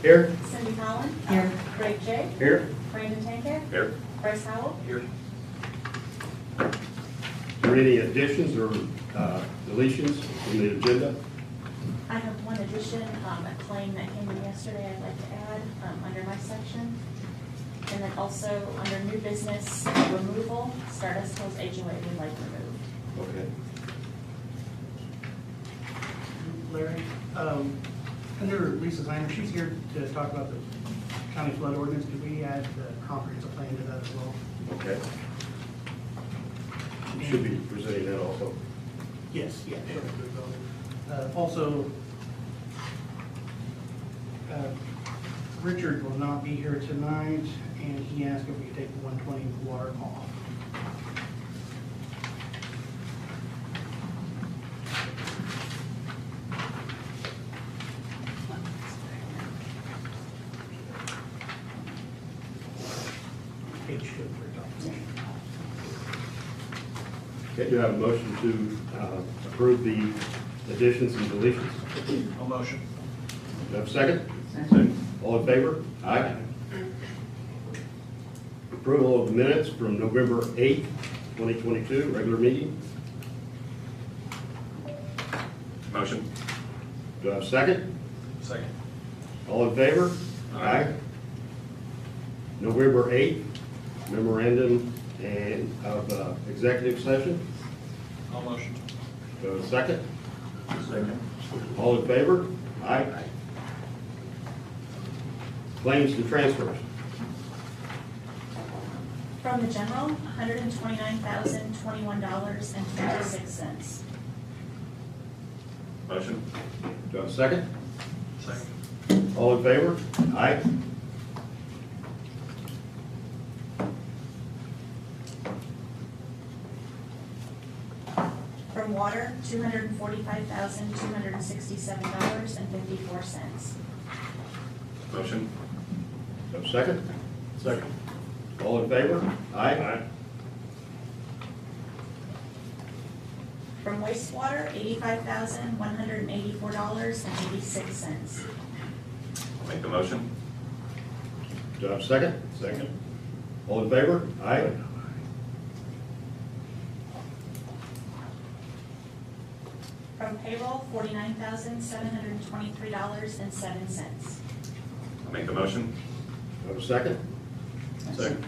Here. Cindy Collin. Here. Greg J. Here. Brandon Tankett. Here. Bryce Howell. Here. Are there any additions or deletions from the agenda? I have one addition, a claim that came in yesterday I'd like to add under my section. And then also under new business removal, Stardust Hills HOA would like removed. Okay. Larry, under Lisa Ziner, she's here to talk about the county flood ordinance. Could we add the comprehensive plan to that as well? Okay. You should be presenting that also. Yes, yeah. Also, Richard will not be here tonight, and he asked if we could take the 120 water off. Page 2 for adoption. Okay, do you have a motion to approve the additions and deletions? I'll motion. Do you have a second? Second. All in favor? Aye. Approval of the minutes from November 8th, 2022, regular meeting. Motion. Do I have a second? Second. All in favor? Aye. November 8th, memorandum and of executive session. I'll motion. Do I have a second? Second. All in favor? Aye. Claims and transfers. From the general, $129,021.26. Motion. Do I have a second? Second. All in favor? Aye. From water, $245,267.54. Motion. Do I have a second? Second. All in favor? Aye. From wastewater, $85,184.86. I'll make the motion. Do I have a second? Second. All in favor? Aye. From payroll, $49,723.07. I'll make the motion. Do I have a second? Second.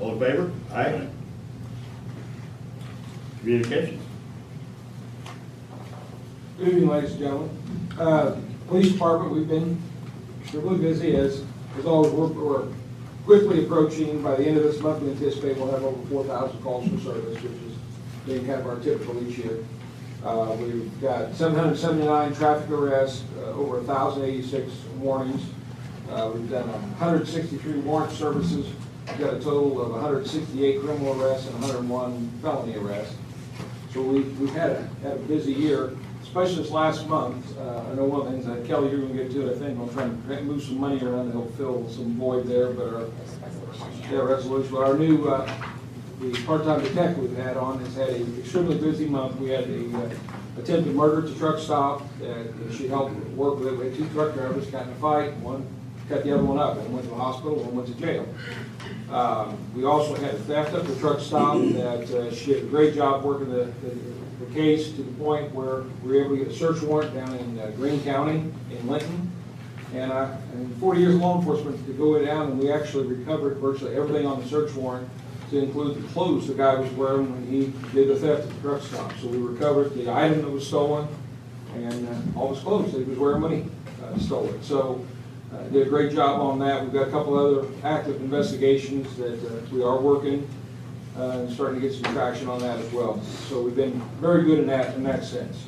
All in favor? Aye. Communications. Good evening, ladies and gentlemen. Police department, we've been extremely busy as always. We're quickly approaching, by the end of this month, we anticipate we'll have over 4,000 calls for service, which is being kind of our typical each year. We've got 779 traffic arrests, over 1,086 warnings. We've done 163 warrant services. We've got a total of 168 criminal arrests and 101 felony arrests. So we've had a busy year, especially this last month. I know one of the things that Kelly, you're going to get to it, I think, we'll try and move some money around to help fill some void there, but our resolution. Our new the part-time detective we've had on has had an extremely busy month. We had a attempted murder at the truck stop that she helped work with. We had 2 truck drivers got in a fight. One cut the other one up and went to the hospital, one went to jail. We also had a theft at the truck stop that she did a great job working the case to the point where we were able to get a search warrant down in Greene County in Lincoln. And 40 years of law enforcement to go down, and we actually recovered virtually everything on the search warrant, to include the clothes the guy was wearing when he did the theft at the truck stop. So we recovered the item that was stolen and all his clothes that he was wearing when he stole it. So did a great job on that. We've got a couple other active investigations that we are working and starting to get some traction on that as well. So we've been very good in that sense.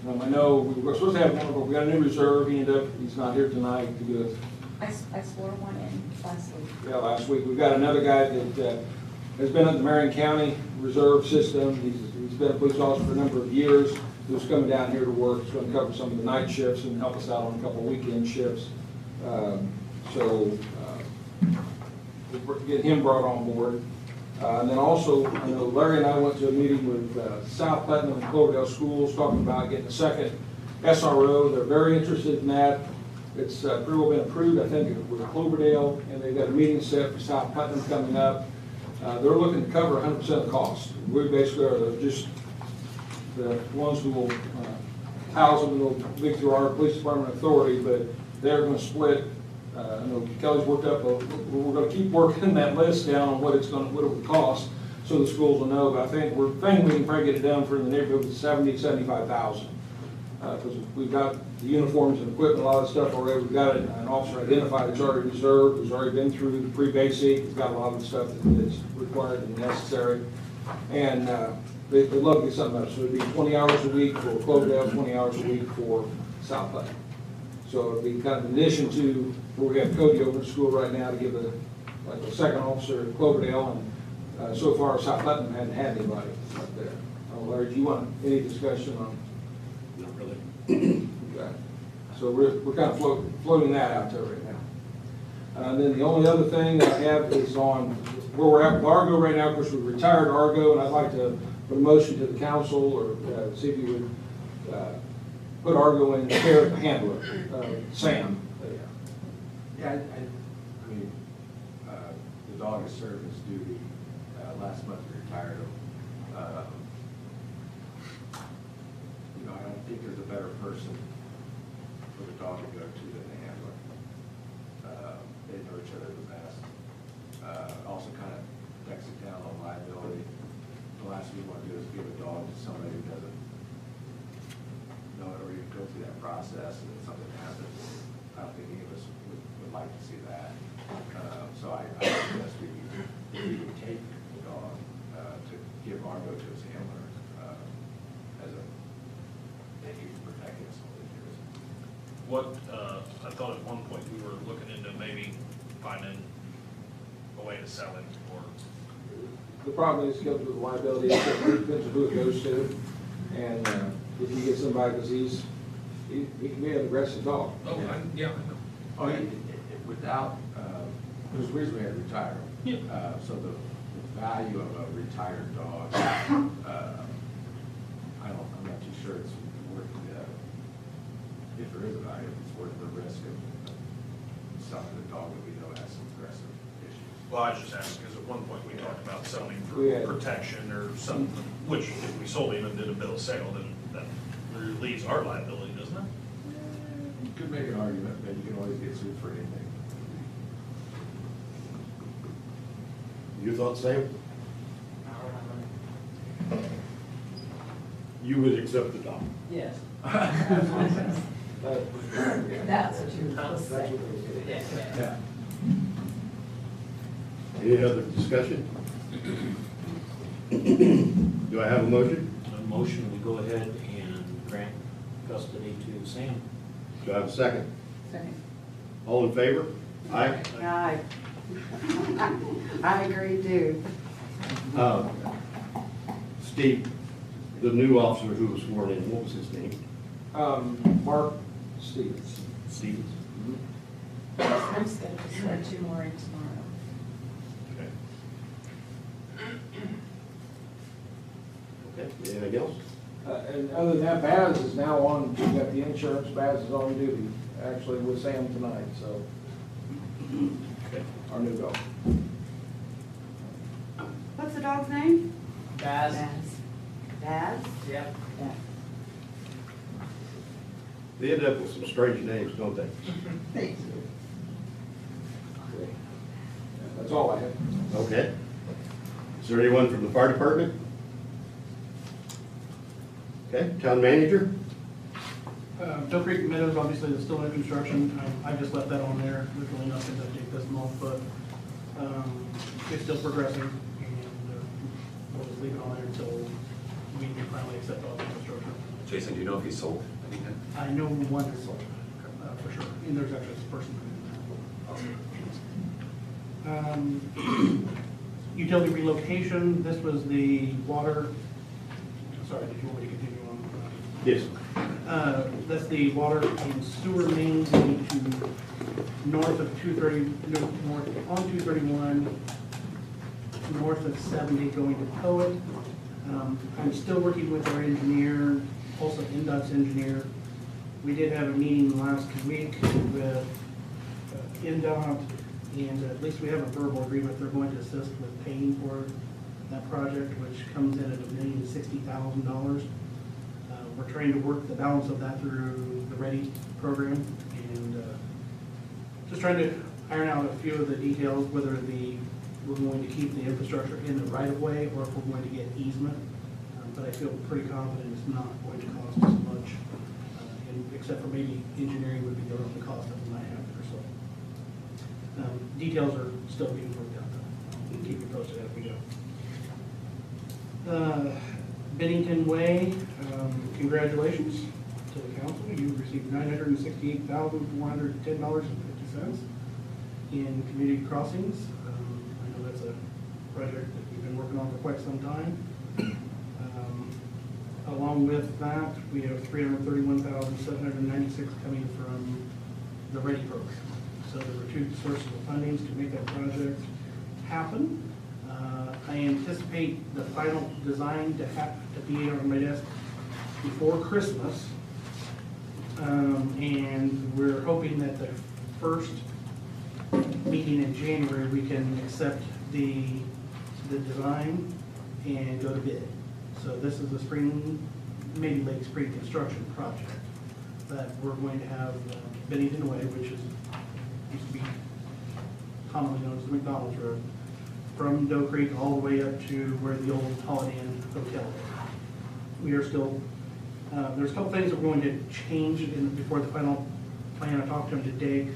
I know we were supposed to have one, but we got a new reserve. He's not here tonight to do it. I swore one in last week. Yeah, last week. We've got another guy that has been in the Marion County Reserve System. He's been a police officer for a number of years. Who's coming down here to work. He's going to cover some of the night shifts and help us out on a couple of weekend shifts. We'll get him brought on board. And then also, I know Larry and I went to a meeting with South Putnam and Cloverdale schools talking about getting a second SRO. They're very interested in that. It's pretty well been approved, I think, with Cloverdale, and they've got a meeting set for South Putnam coming up. They're looking to cover 100% of the cost. We basically are just the ones who will house them, and they'll be through our police department authority, but they're going to split. I know Kelly's worked up, we're going to keep working that list down on what it would cost, so the schools will know, but I think we can probably get it done for in the neighborhood of 70, 75,000. Because we've got the uniforms and equipment, a lot of stuff already. We've got an officer identified that's already reserved, who's already been through the pre-basic. He's got a lot of the stuff that's required and necessary. And they'd love to get something up. So it'd be 20 hours a week for Cloverdale, 20 hours a week for South Putnam. So it'd be kind of in addition to where we have Cody over at school right now to give like a second officer at Cloverdale. And so far, South Putnam hadn't had anybody up there. Larry, do you want any discussion on? Not really. Okay. So we're kind of floating that out there right now. And then the only other thing I have is on where we're at with Argo right now. Of course, we retired Argo, and I'd like to put a motion to the council or see if you would put Argo in the care of the handler, Sam. Yeah, I mean, the dog has served his duty. Last month we retired him. You know, I don't think there's a better person for the dog to go to than the handler. They know each other the best. Also kind of protects it down on liability. The last thing you want to do is give a dog to somebody who doesn't know it or even go through that process and then something happens. I don't think any of us would like to see that. So I suggest we would take the dog to give Argo to his handler as a, that he can protect us all these years. What, I thought at one point we were looking into maybe finding a way to sell him, or, The problem is, it comes with liability, it depends on who it goes to, and if you get somebody, because he can be an aggressive dog. yeah, I know. Oh, without, there's a reason we had to retire him. Yeah. So the value of a retired dog, I'm not too sure it's worth if there is a value, it's worth the risk of selling the dog that we know has some aggressive issues. Well, I was just asking, because at one point we talked about selling Yeah. for protection or something, which if we sold him and did a bill of sale, then that relieves our liability, doesn't it? You could make an argument, but you can always get sued for anything. You thought, Sam? You would accept the dog? Yes. Yeah. That's what you were supposed to That's say. what it is. Yeah. Any other discussion? Do I have a motion? A motion, we go ahead and grant custody to Sam. Do I have a second? Second. All in favor? Aye. Aye. I agree too. Steve, the new officer who was sworn in, what was his name? Mark Stevens. Stevens. I'm scheduled to swear 2 more in tomorrow. Okay, anything else? And other than that, Baz is now on, we got the insurance, Baz is on duty, actually with Sam tonight, so, Okay. our new dog. What's the dog's name? Baz? Baz? Yep. They end up with some strange names, don't they? Thank you. Okay. That's all I have. Okay. Is there anyone from the fire department? Okay, town manager? Mill Creek Meadows, obviously, is still under construction. I just left that on there. There's really nothing to update this month, but it's still progressing, and we'll just leave it on there until we can finally accept all the construction. Jason, do you know if he sold anything? I know one is sold, for sure, and there's actually a person. Utility relocation, this was the water, sorry, did you want me to continue on? Yes. That's the water and sewer main going to north of 230, north on 231, north of 70 going to Poet. I'm still working with our engineer, also NDOT's engineer, We did have a meeting last week with NDOT, and at least we have a verbal agreement. They're going to assist with paying for that project, which comes in at $1,060,000. We're trying to work the balance of that through the READY program, and just trying to iron out a few of the details, whether we're going to keep the infrastructure in the right of way or if we're going to get easement. But I feel pretty confident it's not going to cost us much, except for maybe engineering would be the only cost that we might have there. So details are still being worked out, though. We'll keep you posted as we go. Bennington Way, congratulations to the council. You received $968,410.50 in community crossings. I know that's a project that we've been working on for quite some time. Along with that, we have $331,796 coming from the READY program. So there were two sources of fundings to make that project happen. I anticipate the final design to be on my desk before Christmas. And we're hoping that the first meeting in January, we can accept the design and go to bid. So this is a spring, maybe late spring construction project that we're going to have Bennington Way, which used to be commonly known as the McDonald's Road, from Doe Creek all the way up to where the old Holiday Inn Hotel is. We are still, there's a couple things that we're going to change before the final plan. I talked to them today.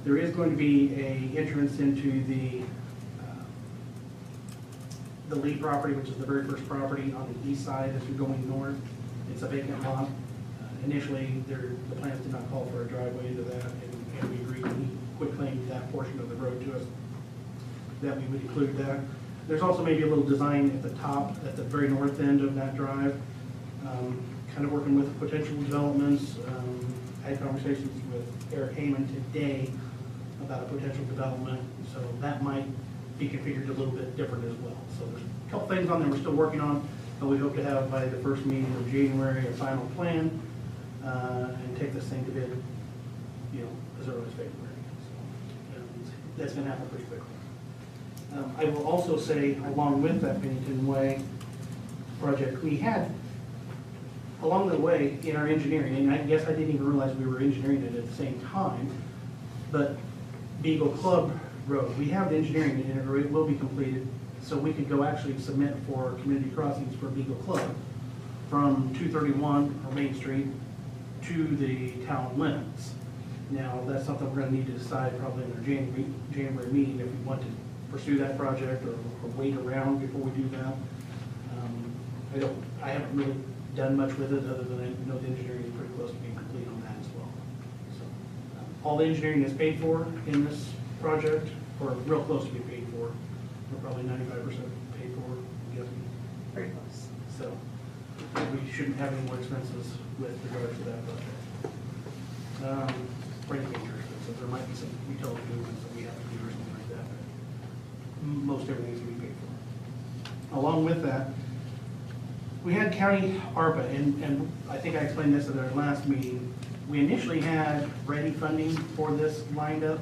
There is going to be a entrance into the Lee property, which is the very first property on the east side as you're going north. It's a vacant lot. Initially, the plans did not call for a driveway into that, and we agreed when he quit claiming that portion of the road to us that we would include that. There's also maybe a little design at the top, at the very north end of that drive, kind of working with potential developments. I had conversations with Eric Heyman today about a potential development, so that might be configured a little bit different as well. So there's a couple things on there we're still working on, but we hope to have by the first meeting of January a final plan and take this thing to bid, as early as February. So that's going to happen pretty quickly. I will also say, along with that Bennington Way project, we had along the way in our engineering, and I guess I didn't even realize we were engineering it at the same time, but Beagle Club Road, we have the engineering in it, or it will be completed, so we could go actually submit for community crossings for Beagle Club from 231 or Main Street to the town limits. Now, that's something we're gonna need to decide probably in our January meeting if we want to pursue that project or wait around before we do that. I haven't really done much with it other than I know the engineering is pretty close to being complete on that as well. So, all the engineering is paid for in this project, or real close to being paid for. We're probably 95% paid for, I'm guessing. Very close. So we shouldn't have any more expenses with regard to that project. Or any major expenses. There might be some utility movements that we have to do or something like that. But most everything's going to be paid for. Along with that, we had county ARPA, and I think I explained this at our last meeting. We initially had READY funding for this lined up.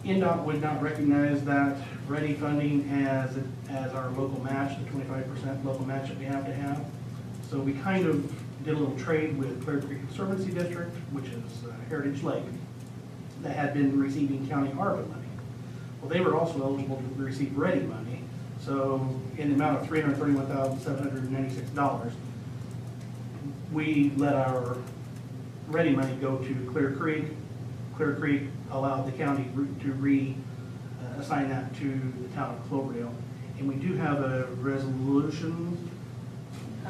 NDOT would not recognize that READY funding as our local match, the 25% local match that we have to have. So we kind of did a little trade with Clear Creek Conservancy District, which is Heritage Lake, that had been receiving county ARPA money. Well, they were also eligible to receive READY money. So in the amount of $331,796, we let our READY money go to Clear Creek. Clear Creek allowed the county to assign that to the town of Cloverdale. And we do have a resolution.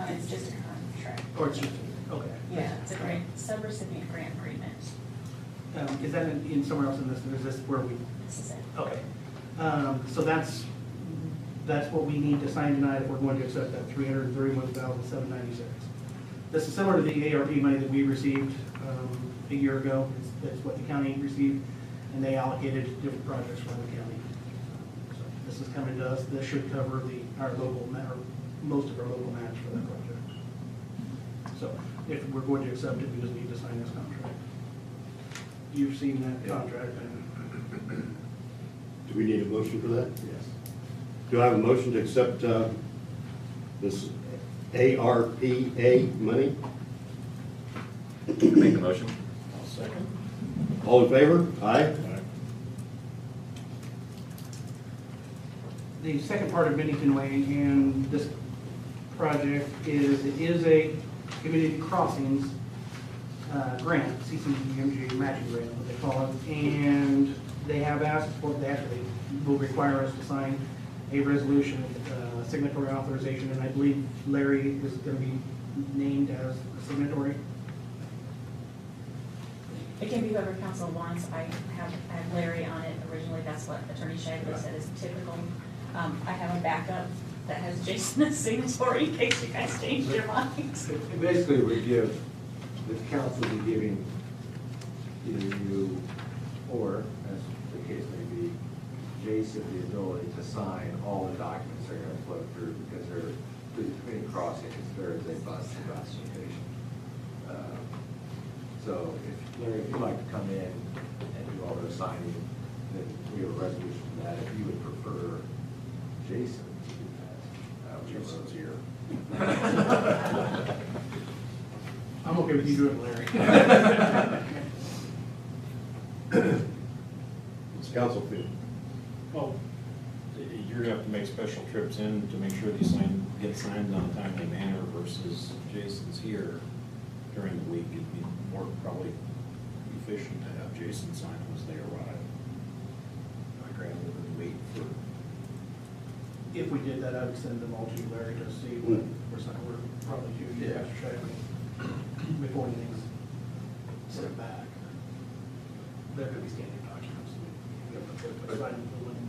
It's just a contract. Or it's just, okay. Yeah, it's a grant, subrecipient grant agreement. Is that in somewhere else in this, or is this where we? This is it. Okay. So that's what we need to sign tonight if we're going to accept that $331,796. This is similar to the ARP money that we received a year ago. That's what the county received, and they allocated different projects from the county. So this is coming to us. This should cover our local, or most of our local match for that project. So if we're going to accept it, we just need to sign this contract. You've seen that contract, and Do we need a motion for that? Yes. Do I have a motion to accept this ARPA money? Make the motion. I'll second. All in favor? Aye. the second part of Bennington Way and this project is, it is a community crossings grant, CCDMG matching grant, what they call it, and they have asked for, they actually will require us to sign a resolution, signatory authorization, and I believe Larry is gonna be named as a signatory. It can be whoever council wants. I have Larry on it originally. That's what Attorney Shagley said is typical. I have a backup that has Jason's signatory in case you guys change your minds. It basically would give, the council would be giving either you or, as the case may be, Jason the ability to sign all the documents that are gonna flow through, because they're, through the community crossing, there is a bus location. So if Larry, if you'd like to come in and do all the signing, then we have a resolution for that. If you would prefer Jason to do that. Jason's here. I'm okay with you doing it, Larry. What's council feel? Well, you're gonna have to make special trips in to make sure these get signed on a timely manner versus Jason's here during the week. It'd be more probably efficient to have Jason sign once they arrive. Rather than wait for. If we did that, I would send them all to you, Larry, to see what we're probably doing, Yeah. Mr. Shagley, before anything's sent back. There could be standing documents.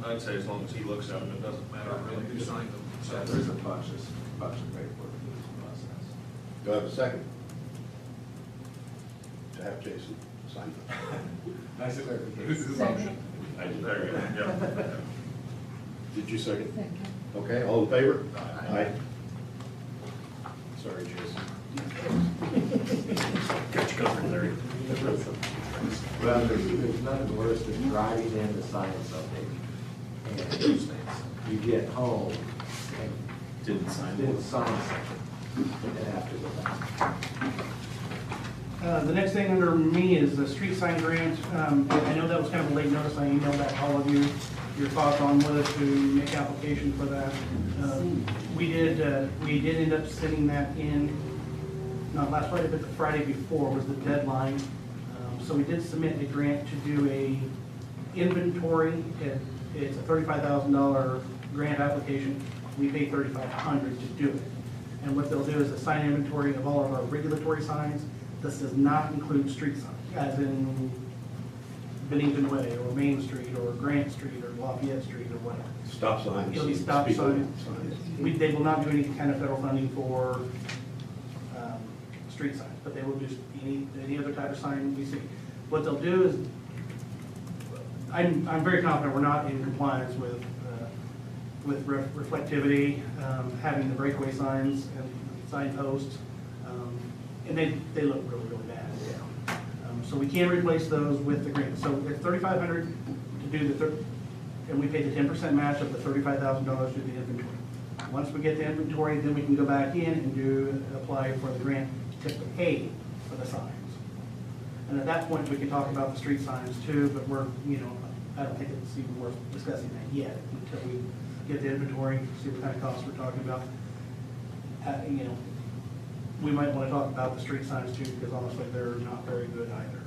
I'd say as long as he looks at them, it doesn't matter really who signed them. Yeah, there's a bunch of paperwork for this process. Do I have a second? To have Jason sign it. Nice Who clarification. motion? There you go, yeah. Did you second? Okay, all in favor? Aye. Sorry, Jason. Got you covered, Larry. Well, there's nothing worse than driving in to sign something, and you get home and Didn't sign didn't it. sign something, and have to go back. The next thing under me is the street sign grant. I know that was kind of a late notice. I emailed that to all of you, your thoughts on whether to make application for that. We did end up sending that in, not last Friday, but the Friday before was the deadline. So we did submit a grant to do a inventory. It's a $35,000 grant application. We pay $3,500 to do it. And what they'll do is assign inventory of all of our regulatory signs. This does not include street signs, as in Bennington Way, or Main Street, or Grant Street, or Lafayette Street, or whatever. Stop signs. It'll be stop Speed signs. signs. They will not do any kind of federal funding for street signs, but they will do any other type of sign we see. What they'll do is, I'm very confident we're not in compliance with reflectivity, having the breakaway signs and signposts, and they look really, really bad. So we can replace those with the grant. So it's $3,500 to do and we pay the 10% match of the $35,000 to the inventory. Once we get the inventory, then we can go back in and apply for the grant to pay for the signs. And at that point, we can talk about the street signs too, but I don't think it's even worth discussing that yet until we get the inventory, see what kind of costs we're talking about. We might want to talk about the street signs too, because honestly, they're not very good either.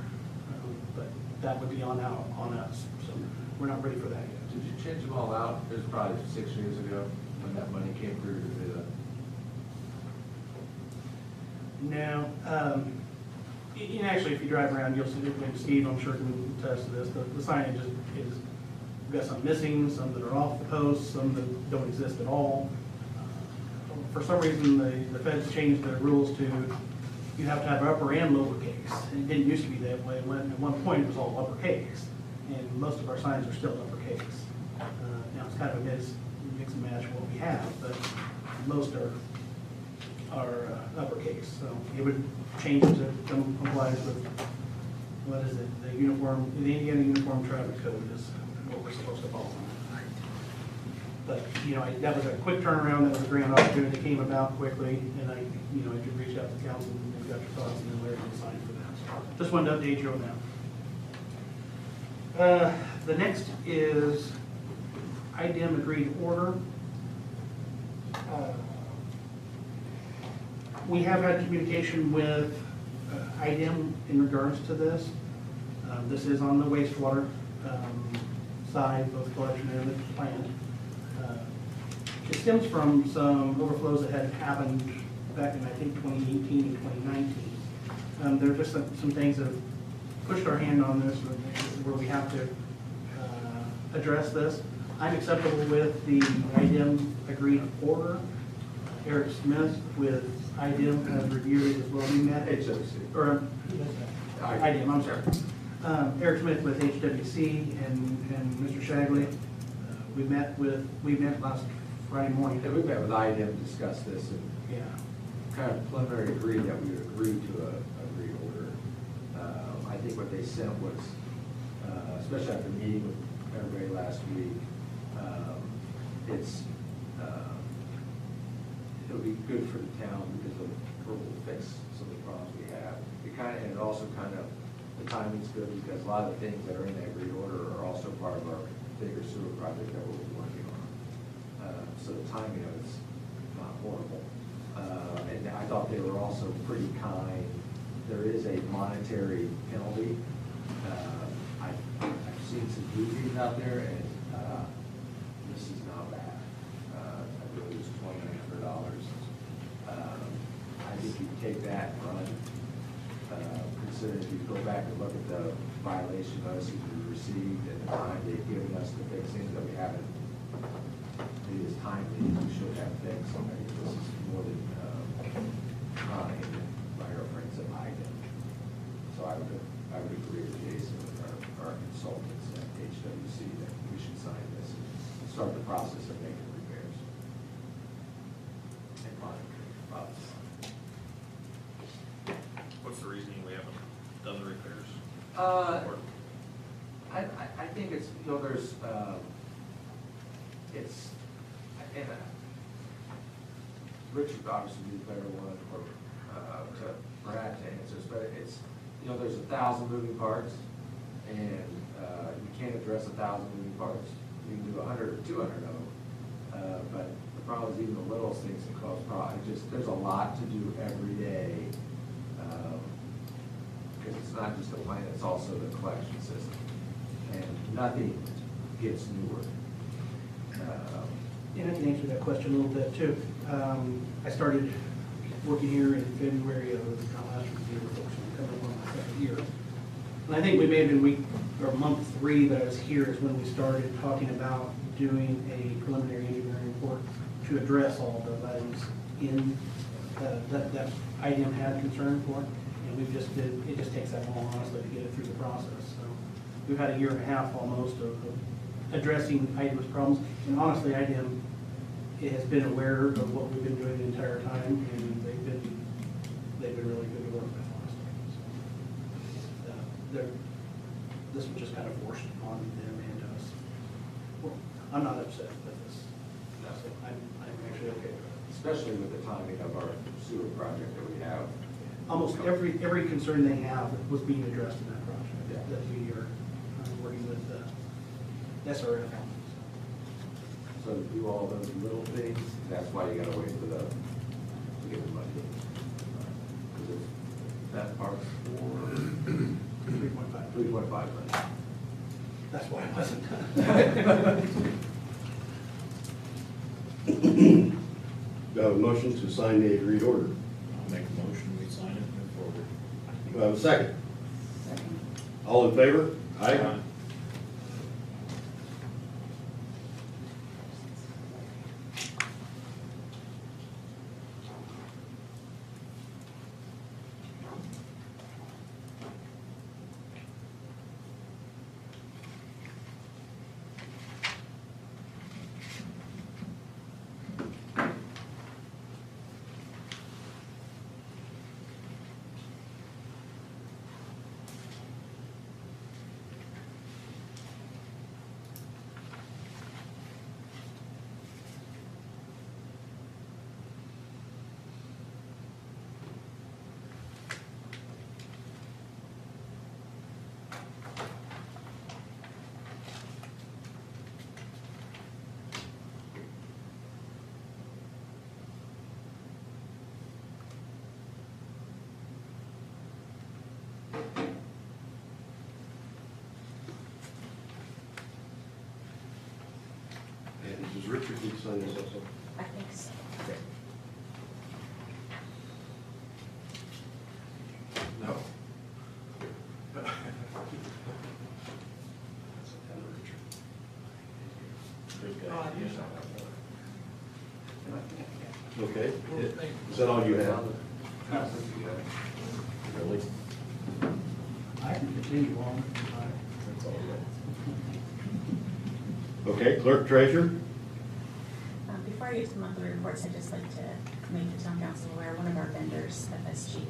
But that would be on us, so we're not ready for that yet. Did you change them all out? It was probably 6 years ago when that money came through to do that. No, and actually, if you drive around, you'll see, and Steve, I'm sure can attest to this, the signage is, we've got some missing, some that are off the post, some that don't exist at all. For some reason, the feds changed their rules to, you have to have upper and lowercase. And it didn't used to be that way. At one point, it was all uppercase, and most of our signs are still uppercase. Now, it's kind of a mix and match of what we have, but most are are uppercase, so it would change to complies with, what is it, the uniform, the Indiana Uniform Traffic Code is what we're supposed to follow. But, you know, that was a quick turnaround, that was a grand opportunity that came about quickly, and I did reach out to council and got your thoughts, and then Larry can sign for that. So just wanted to update you on that. The next is IDEM agreed order. We have had communication with IDEM in regards to this. This is on the wastewater side, both collection and the plant. It stems from some overflows that had happened back in, I think, 2018 and 2019. There are just some things that have pushed our hand on this where we have to address this. I'm acceptable with the IDEM agreed order. Eric Smith with IDEM has reviewed it as well. We met. HWC. Or, IDEM, I'm sorry. Eric Smith with HWC and Mr. Shagley. We met last Friday morning. And we met with IDEM to discuss this and Yeah. kind of preliminary agreed that we would agree to a agreed order. I think what they sent was, especially after meeting with everybody last week, it'll be good for the town because it'll fix some of the problems we have. And also the timing's good because a lot of the things that are in that agreed order are also part of our bigger sewer project that we're working on. So the timing of it's not horrible. And I thought they were also pretty kind. There is a monetary penalty. I've seen some movies out there, and this is not bad. I believe it's $2,900. I think you can take that and run. Consider if you go back and look at the violation notices we received at the time they've given us to fix things that we haven't. It is timely, we should have fixed. I mean, this is more than time by our friends at IDEM. So I would agree with Jason, with our consultants at HWC, that we should sign this and start the process of making repairs. And monitoring the process. What's the reasoning we haven't done the repairs? Or- I think it's, there's, and Richard obviously be the better one to Brad to answer this, but it's, there's 1,000 moving parts, and you can't address 1,000 moving parts. You can do 100 or 200 of them, but the problem is even the littlest things can cause problems. There's a lot to do every day, because it's not just the plant, it's also the collection system, and nothing gets newer. And I can answer that question a little bit too. I started working here in February of last year, coming up on my second year. And I think we may have been month 3 that I was here is when we started talking about doing a preliminary engineering report to address all the items in that IDEM had concern for. And it just takes that long, honestly, to get it through the process. So we've had a year and a half almost of addressing IDEM's problems. And honestly, IDEM has been aware of what we've been doing the entire time, and they've been really good to work with, honestly. So, this was just kind of forced on them and us. Well, I'm not upset with this. So I'm actually okay with it. Especially with the timing of our sewer project that we have. Almost every concern they have was being addressed in that project Yeah. that we are working with SRF on. So to do all those little things, that's why you gotta wait to get the money. Because that part's for 3.5. 3.5 million. That's why it wasn't. Do I have a motion to sign the agreed order? I'll make a motion, we sign it, move forward. Do I have a second? All in favor? Aye. And does Richard need to sign this also? I think so. Okay. No. Good guy. Okay. Is that all you have? Really? I can continue on. That's all right. Okay, clerk treasurer? Before I get to the monthly reports, I'd just like to make the town council aware, one of our vendors, FSG,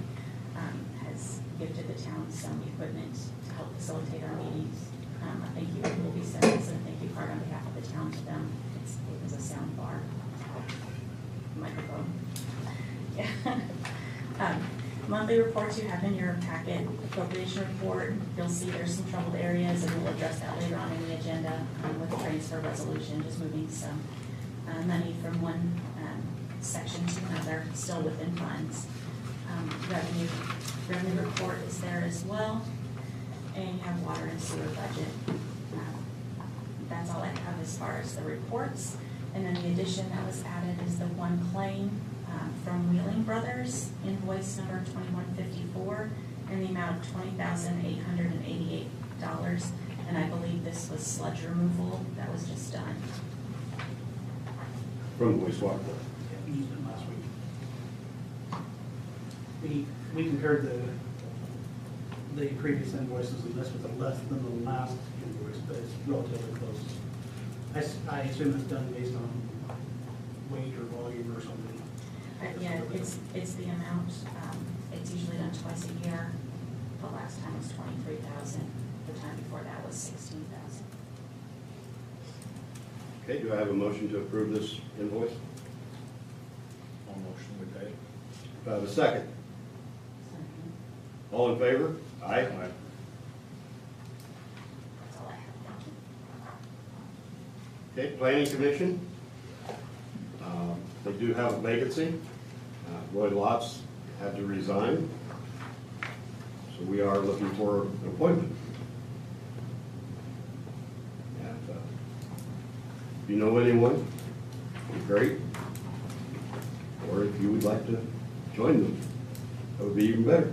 has gifted the town some equipment to help facilitate our meetings. A thank you will be sent as a thank you card on behalf of the town to them. It was a sound bar, microphone. Yeah. Monthly reports you have in your packet, appropriation report, you'll see there's some troubled areas, and we'll address that later on in the agenda with the transfer resolution, just moving some money from one section to another, still within funds. Revenue report is there as well, and you have water and sewer budget. That's all I have as far as the reports. And then the addition that was added is the one claim from Wheeling Brothers, invoice number 2154, in the amount of $20,888. And I believe this was sludge removal that was just done. From wastewater. We used it last week. We compared the previous invoices, and this was less than the last invoice, but it's relatively close. I assume it's done based on weight or volume or something. Yeah, it's the amount, it's usually done twice a year. The last time was 23,000, the time before that was 16,000. Okay, do I have a motion to approve this invoice? All motion we pay. Do I have a second? All in favor? Aye. That's all I have, thank you. Okay, planning commission. They do have a vacancy. Roy Lotz had to resign. So we are looking for an appointment. And, if you know anyone, great. Or if you would like to join them, that would be even better.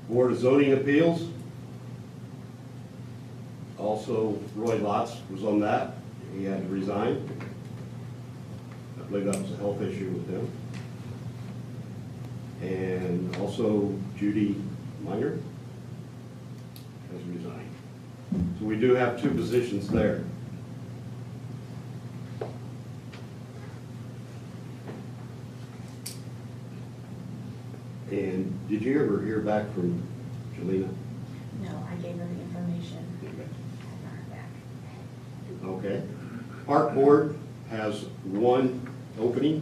Board of Zoning Appeals. Also, Roy Lotz was on that. He had to resign. I believe that was a health issue with him. And also Judy Minor has resigned. So we do have two positions there. And did you ever hear back from Jelena? No, I gave her the information. I haven't heard back. Okay. Park Board has one opening.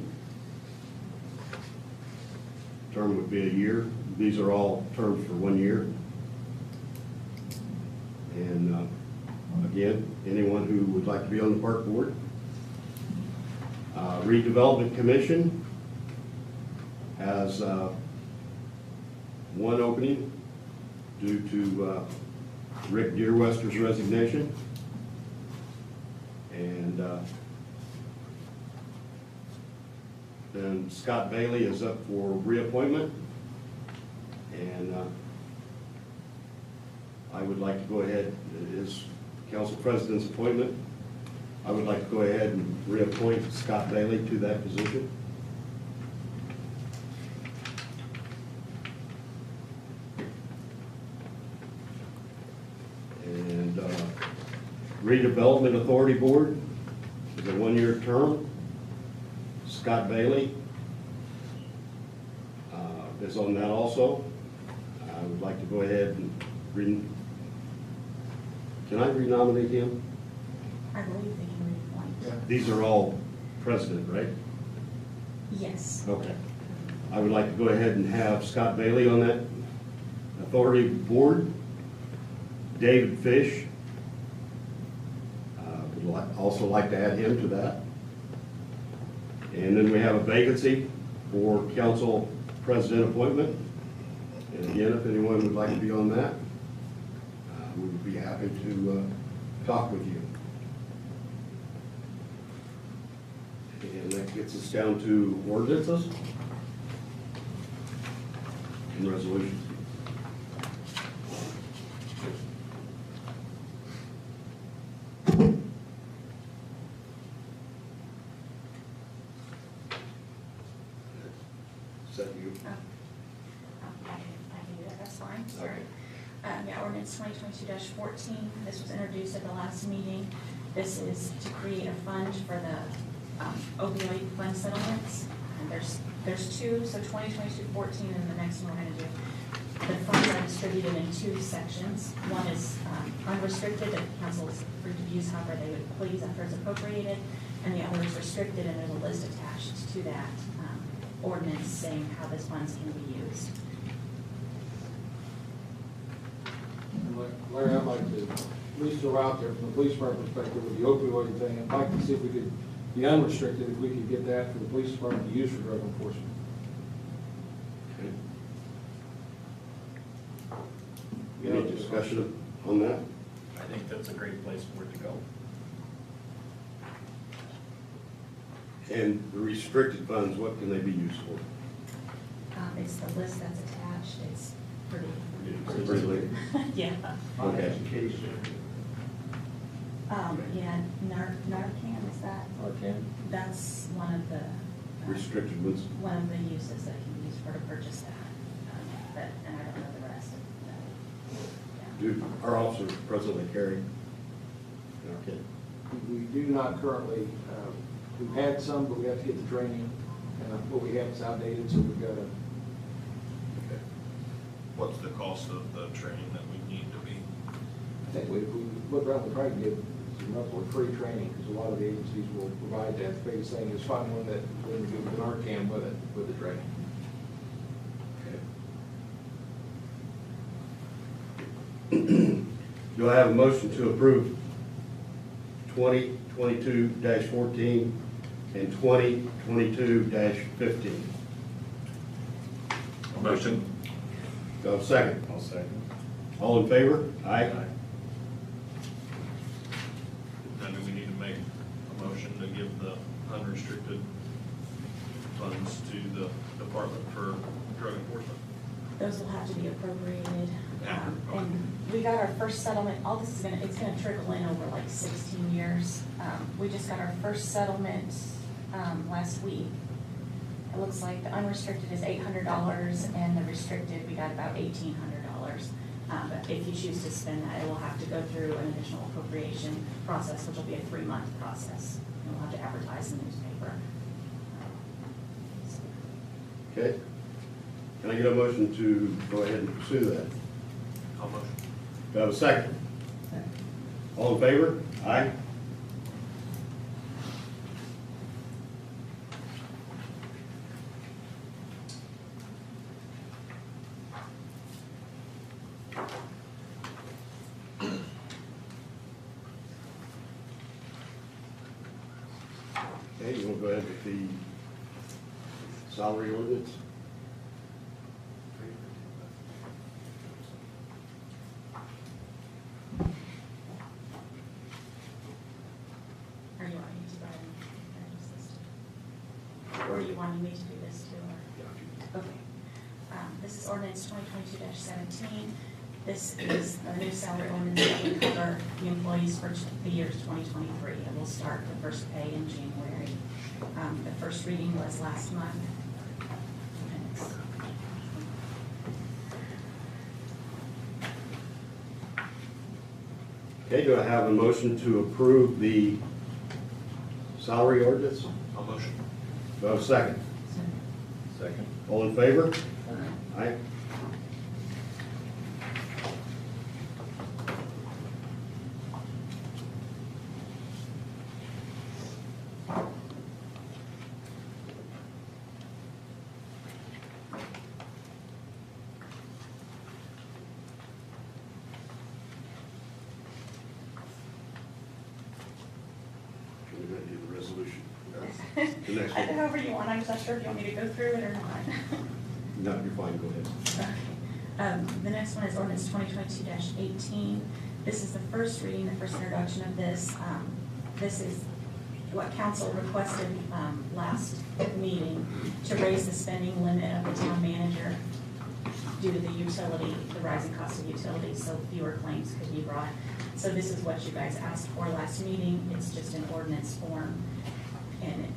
Term would be a year. These are all terms for 1 year. And again, anyone who would like to be on the Park Board. Redevelopment Commission has one opening due to Rick Deerwester's resignation. And then Scott Bailey is up for reappointment. And I would like to go ahead, it is council president's appointment. I would like to go ahead and reappoint Scott Bailey to that position. And Redevelopment Authority Board is a 1-year term. Scott Bailey is on that also. I would like to go ahead and can I renominate him? I believe they can reappoint. These are all president, right? Yes. Okay. I would like to go ahead and have Scott Bailey on that authority board. David Fish, would also like to add him to that. And then we have a vacancy for council president appointment. And again, if anyone would like to be on that, we would be happy to talk with you. And that gets us down to ordinances and resolutions. Is that you? I can do that, that's fine, sorry. Yeah, ordinance 2022-14, this was introduced at the last meeting. This is to create a fund for the opioid fund settlements. And there's two, so 2022-14 and the next one we're gonna do. The funds are distributed in two sections. One is unrestricted, that council is free to use however they would please after it's appropriated. And the other is restricted, and there's a list attached to that ordinance saying how these funds can be used. Larry, I'd like to at least throw out there from the police department perspective with the opioid thing, I'd like to see if we could be unrestricted, if we could get that for the police department to use for drug enforcement. Any discussion on that? I think that's a great place for it to go. And the restricted funds, what can they be used for? It's the list that's attached, it's pretty. Pretty late. Yeah. Okay. Education. Yeah, Narcan, is that, Okay. that's one of the. Restricted ones? One of the uses that can be used for to purchase that, but, and I don't know the rest of that. Yeah. Do our officers presently carry? Okay. We do not currently, we've had some, but we have to get the training, and what we have is outdated, so we've got to. What's the cost of the training that we need to be? I think we look around and try to give some upward free training, because a lot of the agencies will provide that. The biggest thing is find one that will give the Narcan with the training. Do I have a motion to approve 2022-14 and 2022-15? Motion. Do I have a second? I'll second. All in favor? Aye. Now, do we need to make a motion to give the unrestricted funds to the Department for Drug Enforcement? Those will have to be appropriated. Yeah. And we got our first settlement, all this is it's gonna trickle in over like 16 years. We just got our first settlement last week. It looks like the unrestricted is $800 and the restricted, we got about $1,800. But if you choose to spend that, it will have to go through an additional appropriation process, which will be a 3-month process. And we'll have to advertise in the newspaper. Okay. Can I get a motion to go ahead and pursue that? I'll motion. Do I have a second? All in favor? Aye. Okay, you want to go ahead with the salary ordinance? Or you want me to go ahead and introduce this too? Or you wanting me to do this too, or? Okay. This is ordinance 2022-17. This is a new salary ordinance that will cover the employees for the years 2023. And we'll start the first pay in January. The first reading was last month. Okay, do I have a motion to approve the salary ordinance? I'll motion. Do I have a second? Second. All in favor? Aye. We're going to do the resolution. The next one. However you want, I'm just not sure if you want me to go through it or not. No, you're fine, go ahead. Okay. The next one is ordinance 2022-18. This is the first reading, the first introduction of this. This is what council requested last meeting to raise the spending limit of the town manager due to the rising cost of utilities, so fewer claims could be brought. So this is what you guys asked for last meeting. It's just an ordinance form, and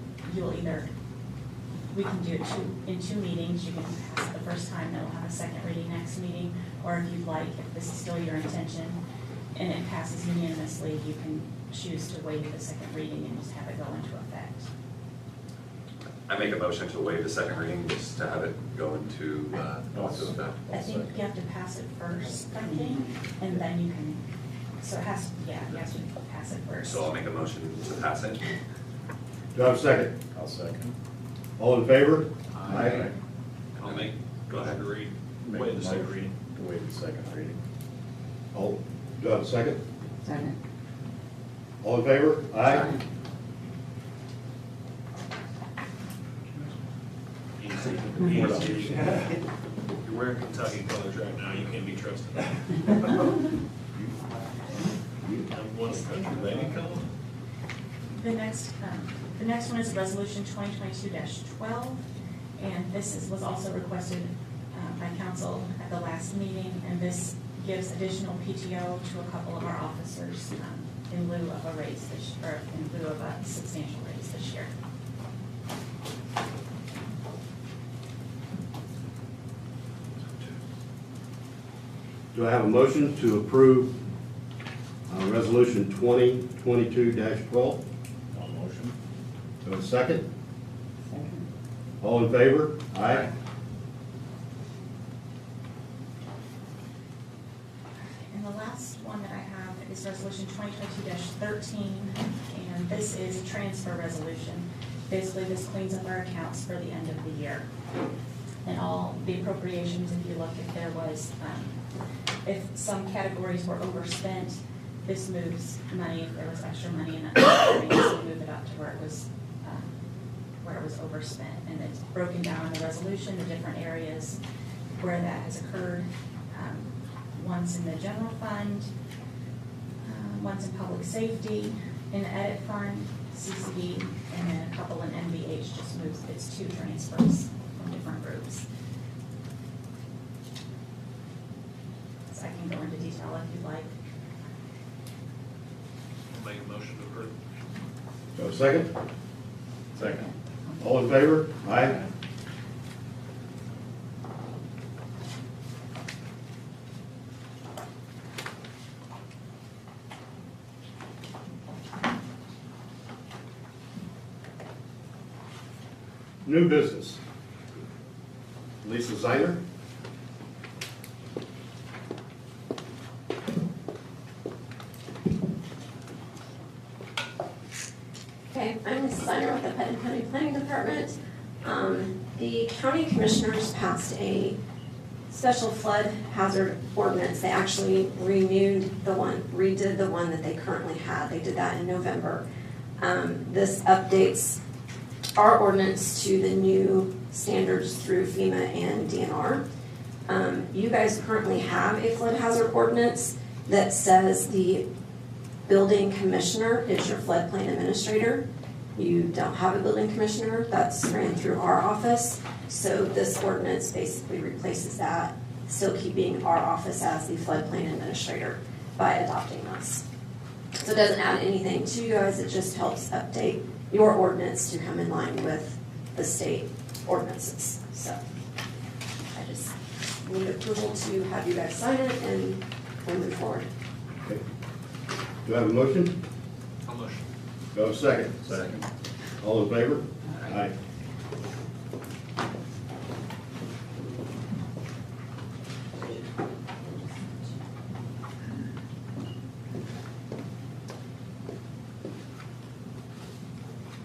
we can do it in two meetings. You can pass it the first time, then we'll have a second reading next meeting, or if you'd like, if this is still your intention, and it passes unanimously, you can choose to waive the second reading and just have it go into effect. I make a motion to waive the second reading, just to have it go into effect. I think you have to pass it first, I think, and then you can, so it has, you have to pass it first. So I'll make a motion to pass it. Do I have a second? I'll second. All in favor? Aye. I'll make, go ahead. Read, Make wait a the second motion reading. To waive the second reading. All, do I have a second? Second. All in favor? Aye. Easy. Easy. You're wearing Kentucky colors right now, you can't be trusted. One country, baby, come on. The next one is resolution 2022-12, and this was also requested by council at the last meeting, and this gives additional PTO to a couple of our officers in lieu of a raise or in lieu of a substantial raise this year. Do I have a motion to approve resolution 2022-12? All motion. Do I have a second? Second. All in favor? Aye. And the last one that I have is resolution 2022-13, and this is a transfer resolution. Basically, this cleans up our accounts for the end of the year. And all the appropriations, if you look, if there was, if some categories were overspent, this moves money, if there was extra money in that category, so move it up to where it was overspent. And it's broken down in the resolution, the different areas where that has occurred. One's in the general fund, one's in public safety, in the edit fund, CCD, and then a couple in NVH, just moves, it's two transfers from different groups. So I can go into detail if you'd like. I'll make a motion to approve. Do I have a second? Second. All in favor? Aye. New business. Lisa Zeiner. Okay, I'm Mrs. Steiner with the Putnam County Planning Department. The county commissioners passed a special flood hazard ordinance. They actually redid the one that they currently had. They did that in November. This updates our ordinance to the new standards through FEMA and DNR. You guys currently have a flood hazard ordinance that says the building commissioner is your floodplain administrator. You don't have a building commissioner, that's ran through our office. So this ordinance basically replaces that, still keeping our office as the floodplain administrator by adopting us. So it doesn't add anything to you guys, it just helps update your ordinance to come in line with the state ordinances. So I just need approval to have you guys sign it and we'll move forward. Okay. Do I have a motion? I'll motion. Do I have a second? Second. All in favor? Aye.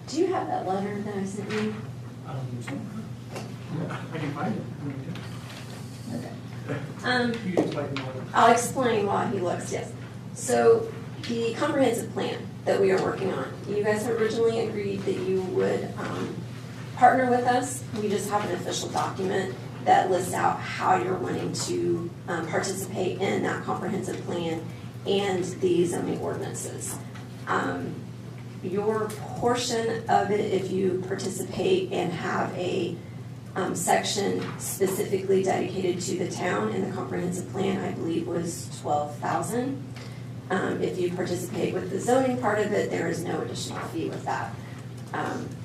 Do you have that letter that I sent you? I don't think so. I can find it. You can explain more. I'll explain while he looks, yes. So the comprehensive plan that we are working on, you guys originally agreed that you would partner with us. We just have an official document that lists out how you're wanting to participate in that comprehensive plan and the zoning ordinances. Your portion of it, if you participate and have a section specifically dedicated to the town in the comprehensive plan, I believe was 12,000. If you participate with the zoning part of it, there is no additional fee with that.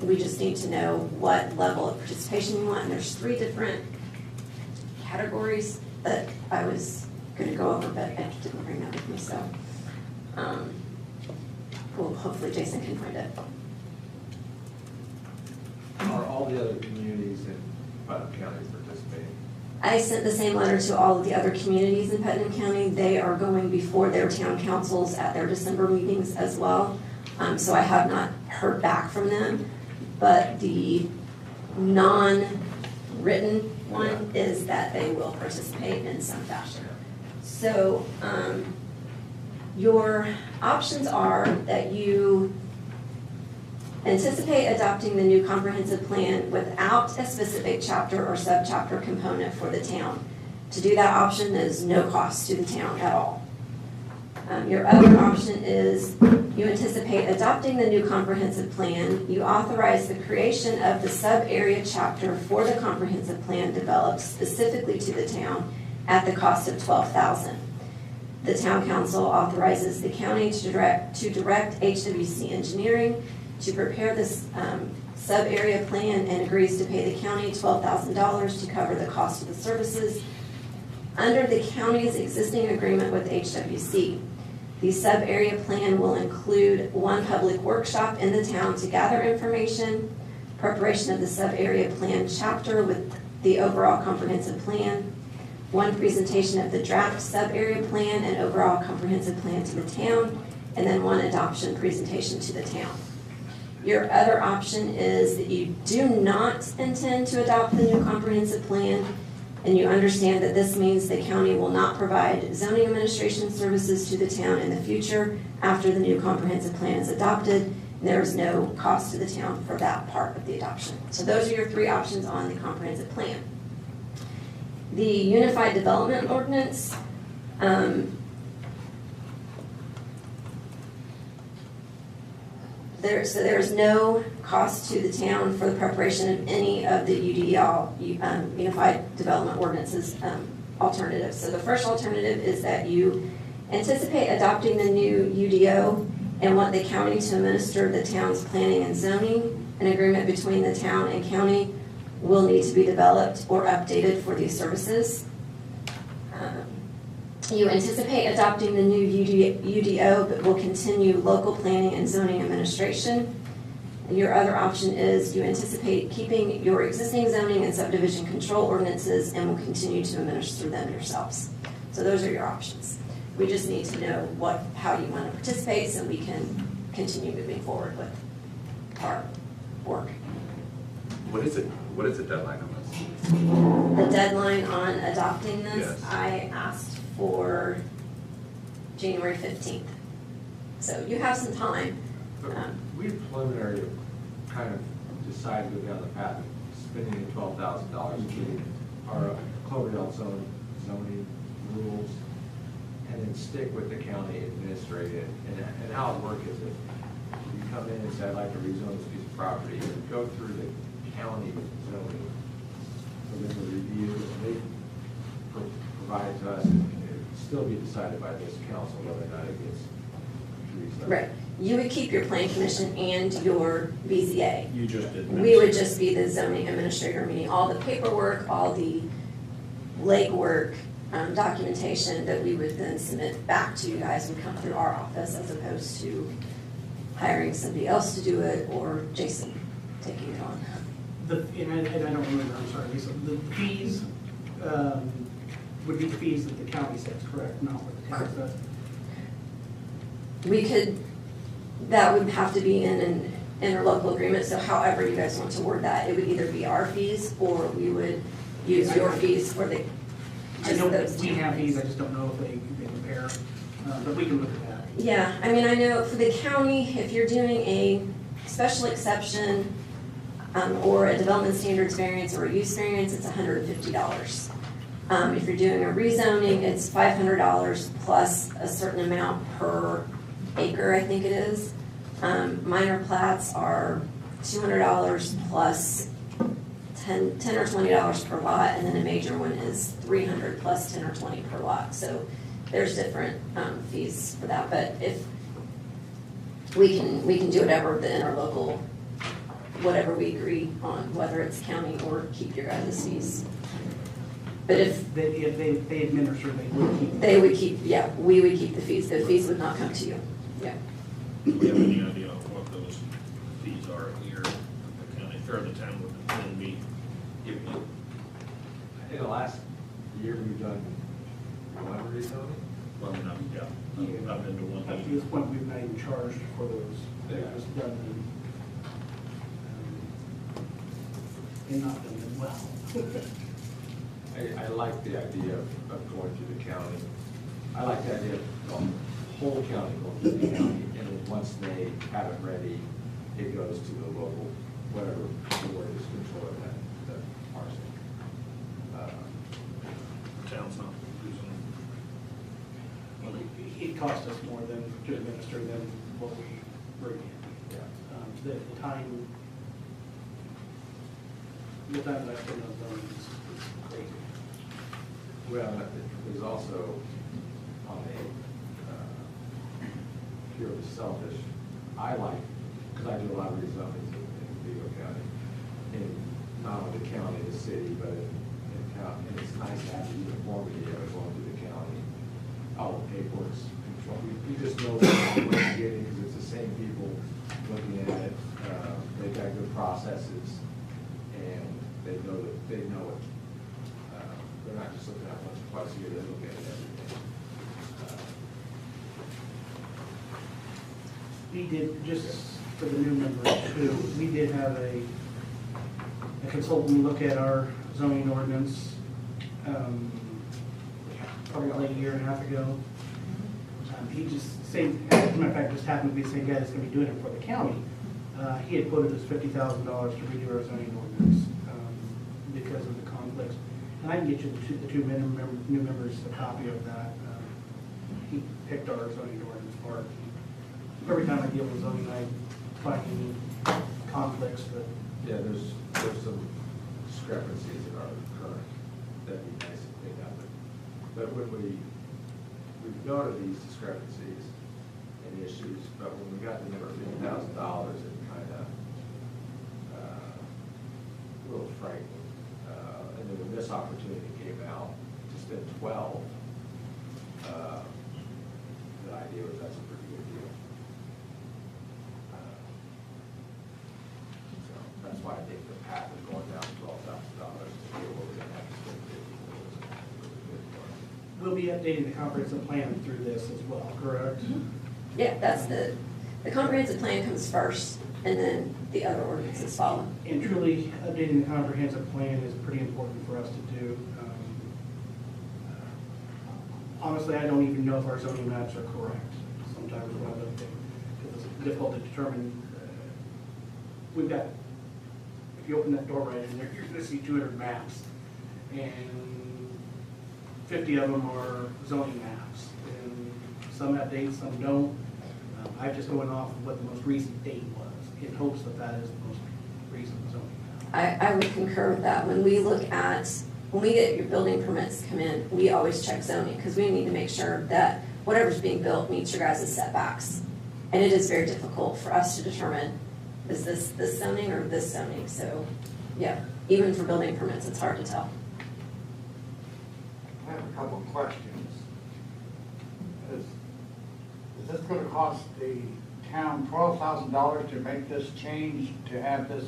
We just need to know what level of participation you want, and there's 3 different categories that I was gonna go over, but I didn't bring that with me, so. Well, hopefully Jason can find it. Are all the other communities in Putnam County participating? I sent the same letter to all of the other communities in Putnam County. They are going before their town councils at their December meetings as well. So I have not heard back from them, but the non-written one is that they will participate in some fashion. So, your options are that you anticipate adopting the new comprehensive plan without a specific chapter or subchapter component for the town. To do that option is no cost to the town at all. Your other option is you anticipate adopting the new comprehensive plan. You authorize the creation of the sub-area chapter for the comprehensive plan developed specifically to the town at the cost of $12,000. The town council authorizes the county to direct HWC Engineering to prepare this sub-area plan and agrees to pay the county $12,000 to cover the cost of the services under the county's existing agreement with HWC. The sub-area plan will include 1 public workshop in the town to gather information, preparation of the sub-area plan chapter with the overall comprehensive plan, 1 presentation of the draft sub-area plan and overall comprehensive plan to the town, and then 1 adoption presentation to the town. Your other option is that you do not intend to adopt the new comprehensive plan, and you understand that this means the county will not provide zoning administration services to the town in the future after the new comprehensive plan is adopted. There is no cost to the town for that part of the adoption. So those are your 3 options on the comprehensive plan. The Unified Development Ordinance, there's no cost to the town for the preparation of any of the UDL, Unified Development Ordinances alternatives. So the first alternative is that you anticipate adopting the new UDO and want the county to administer the town's planning and zoning. An agreement between the town and county will need to be developed or updated for these services. You anticipate adopting the new UDO, but will continue local planning and zoning administration. And your other option is you anticipate keeping your existing zoning and subdivision control ordinances and will continue to administer them yourselves. So those are your options. We just need to know how you want to participate so we can continue moving forward with our work. What is the deadline on this? The deadline on adopting this, Yes. I asked for January 15th. So you have some time. We preliminary kind of decided to go down the path of spending the $12,000, getting our Cloverdale zoning rules, and then stick with the county administrative. And how it works is if you come in and say, I'd like to rezone this piece of property, you go through the county zoning for them to review, and they provide to us, and it will still be decided by this council whether or not it gets rezoned. Right. You would keep your plan commission and your BZA. You just did. We would just be the zoning administrator, meaning all the paperwork, all the legwork, documentation that we would then submit back to you guys would come through our office as opposed to hiring somebody else to do it or Jason taking it on. And I don't remember, I'm sorry, Lisa, the fees would be the fees that the county sets, correct? Not what the town does? We could, that would have to be in an interlocal agreement, so however you guys want to word that, it would either be our fees or we would use your fees for the, I just know those we two. have fees, I just don't know if they compare, but we can look at that. Yeah, I mean, I know for the county, if you're doing a special exception, or a development standards variance or a use variance, it's $150. If you're doing a rezoning, it's $500 plus a certain amount per acre, I think it is. Minor plats are $200 plus 10 or $20 per lot, and then a major one is $300 plus 10 or 20 per lot. So there's different fees for that, but if we can do whatever the interlocal, whatever we agree on, whether it's county or keep your guys' fees. But if They administer, they would keep, yeah, we would keep the fees. The fees would not come to you. Yeah. Do you have any idea of what those fees are here, the county, or the town would then be giving you? In the last year, we've done one rezoning. Well, no, yeah, I've been to one. Up to this point, we've not even charged for those. They've Yeah. just done them. And not done them well. I like the idea of going to the county. I like the idea of the whole county going to the county, and then once they have it ready, it goes to the local, whatever board is controlling that parcel. The town's not using. It costs us more than to administer than what we bring in. Yeah. The time that I spend on zoning is crazy. Well, there's also, on a purely selfish, I like, because I do a lot of rezonings in Vigo County, in not only the county, the city, but in county, and it's nice to have the uniformity of it going through the county. All the paperwork's controlled. You just know what you're getting, because it's the same people looking at it. They've got good processes, and they know it. They're not just looking at it once or twice a year, they look at it every day. We did, just for the new members too, we did have a consultant look at our zoning ordinance, probably like a year and a half ago. He just, as a matter of fact, just happened to be the same guy that's gonna be doing it for the county. He had quoted us $50,000 to redo our zoning ordinance, because of the conflicts. And I can get you the two new members a copy of that. He picked our zoning ordinance apart. Every time I deal with zoning, I find any conflicts that. Yeah, there's some discrepancies in our current, that'd be nice if they have it. But when we go to these discrepancies and issues, but when we got the number $50,000, it kind of, a little frightening. And then when this opportunity came out to spend 12, the idea was that's a pretty good deal. So that's why I think the path of going down to $12,000 to deal with it, have to spend 50 was really good for us. We'll be updating the comprehensive plan through this as well, correct? Yeah, that's the comprehensive plan comes first, and then the other ordinances follow. And truly, updating the comprehensive plan is pretty important for us to do. Honestly, I don't even know if our zoning maps are correct. Sometimes when I look at it, because it's difficult to determine. We've got, if you open that door right in there, you're gonna see 200 maps. And 50 of them are zoning maps. And some have dates, some don't. I'm just going off of what the most recent date was, in hopes that that is the most recent zoning map. I would concur with that. When we get your building permits come in, we always check zoning, because we need to make sure that whatever's being built meets your guys' setbacks. And it is very difficult for us to determine, is this zoning or this zoning? So, yeah, even for building permits, it's hard to tell. I have a couple of questions. Is this gonna cost the town $12,000 to make this change, to have this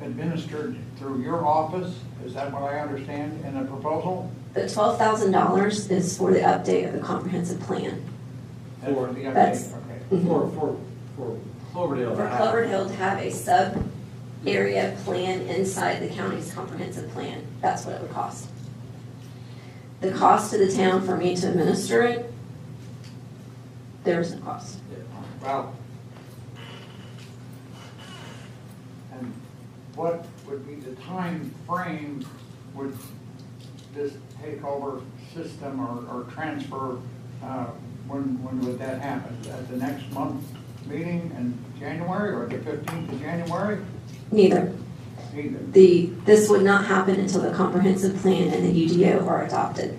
administered through your office? Is that what I understand in the proposal? The $12,000 is for the update of the comprehensive plan. That's for the update, That's- okay. For Cloverdale. For Clover Hill to have a sub-area plan inside the county's comprehensive plan, that's what it would cost. The cost to the town for me to administer it, there is no cost. Well, and what would be the time frame would this takeover system or transfer, when would that happen? At the next month meeting in January or the 15th of January? Neither. Either. This would not happen until the comprehensive plan and the UDO are adopted.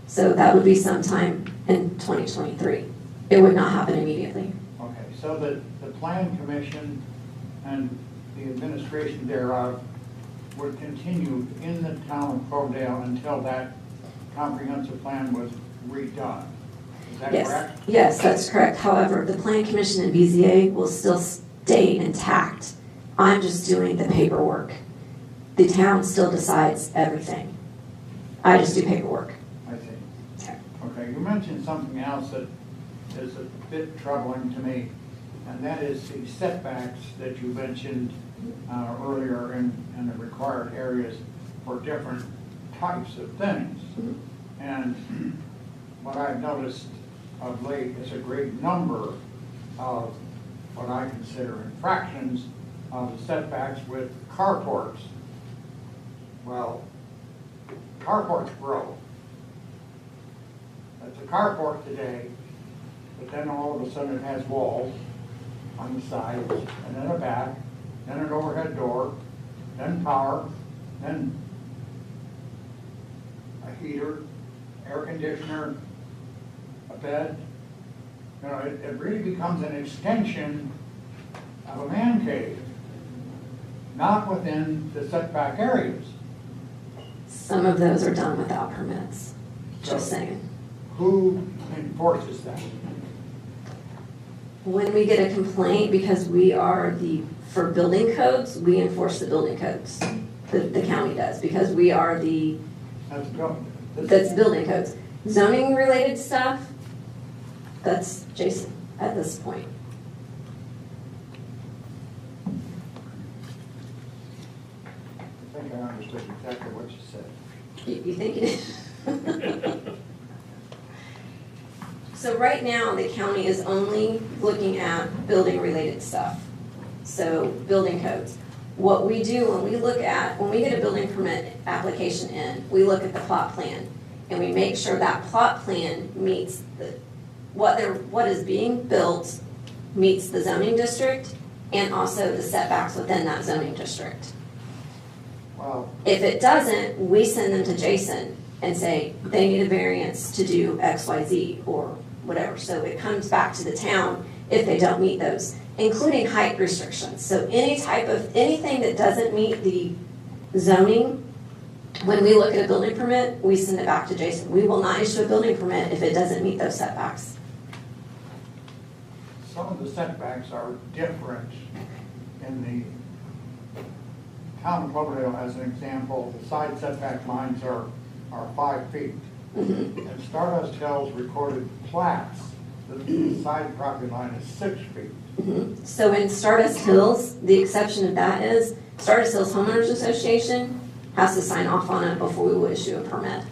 So that would be sometime in 2023. It would not happen immediately. Okay, so the plan commission and the administration thereof would continue in the town of Cloverdale until that comprehensive plan was redone. Is that Yes. correct? Yes, that's correct. However, the Plan Commission and BZA will still stay intact. I'm just doing the paperwork. The town still decides everything. I just do paperwork. I see. Okay. Okay, you mentioned something else that is a bit troubling to me, and that is the setbacks that you mentioned earlier in the required areas for different types of things. And what I've noticed of late is a great number of what I consider infractions of the setbacks with carports. Well, carports grow. It's a carport today, but then all of a sudden it has walls on the sides, and then a back, then an overhead door, then power, then a heater, air conditioner, a bed. You know, it really becomes an extension of a man cave, not within the setback areas. Some of those are done without permits, just saying. Who enforces that? When we get a complaint, because we are for building codes, we enforce the building codes. The county does, because we are That's go- this- that's building codes. Zoning related stuff, that's Jason at this point. I think I understood exactly what you said. You think it is? So right now, the county is only looking at building related stuff. So building codes. What we do when we get a building permit application in, we look at the plot plan and we make sure that plot plan meets what is being built meets the zoning district and also the setbacks within that zoning district. Well, If it doesn't, we send them to Jason and say, they need a variance to do X, Y, Z, or whatever. So it comes back to the town if they don't meet those, including height restrictions. So anything that doesn't meet the zoning, when we look at a building permit, we send it back to Jason. We will not issue a building permit if it doesn't meet those setbacks. some of the setbacks are different in the town of Cloverdale, as an example. The side setback lines are 5 feet. And Stardust Hills recorded plats, the side property line is 6 feet. So in Stardust Hills, the exception of that is Stardust Hills Homeowners Association has to sign off on it before we will issue a permit.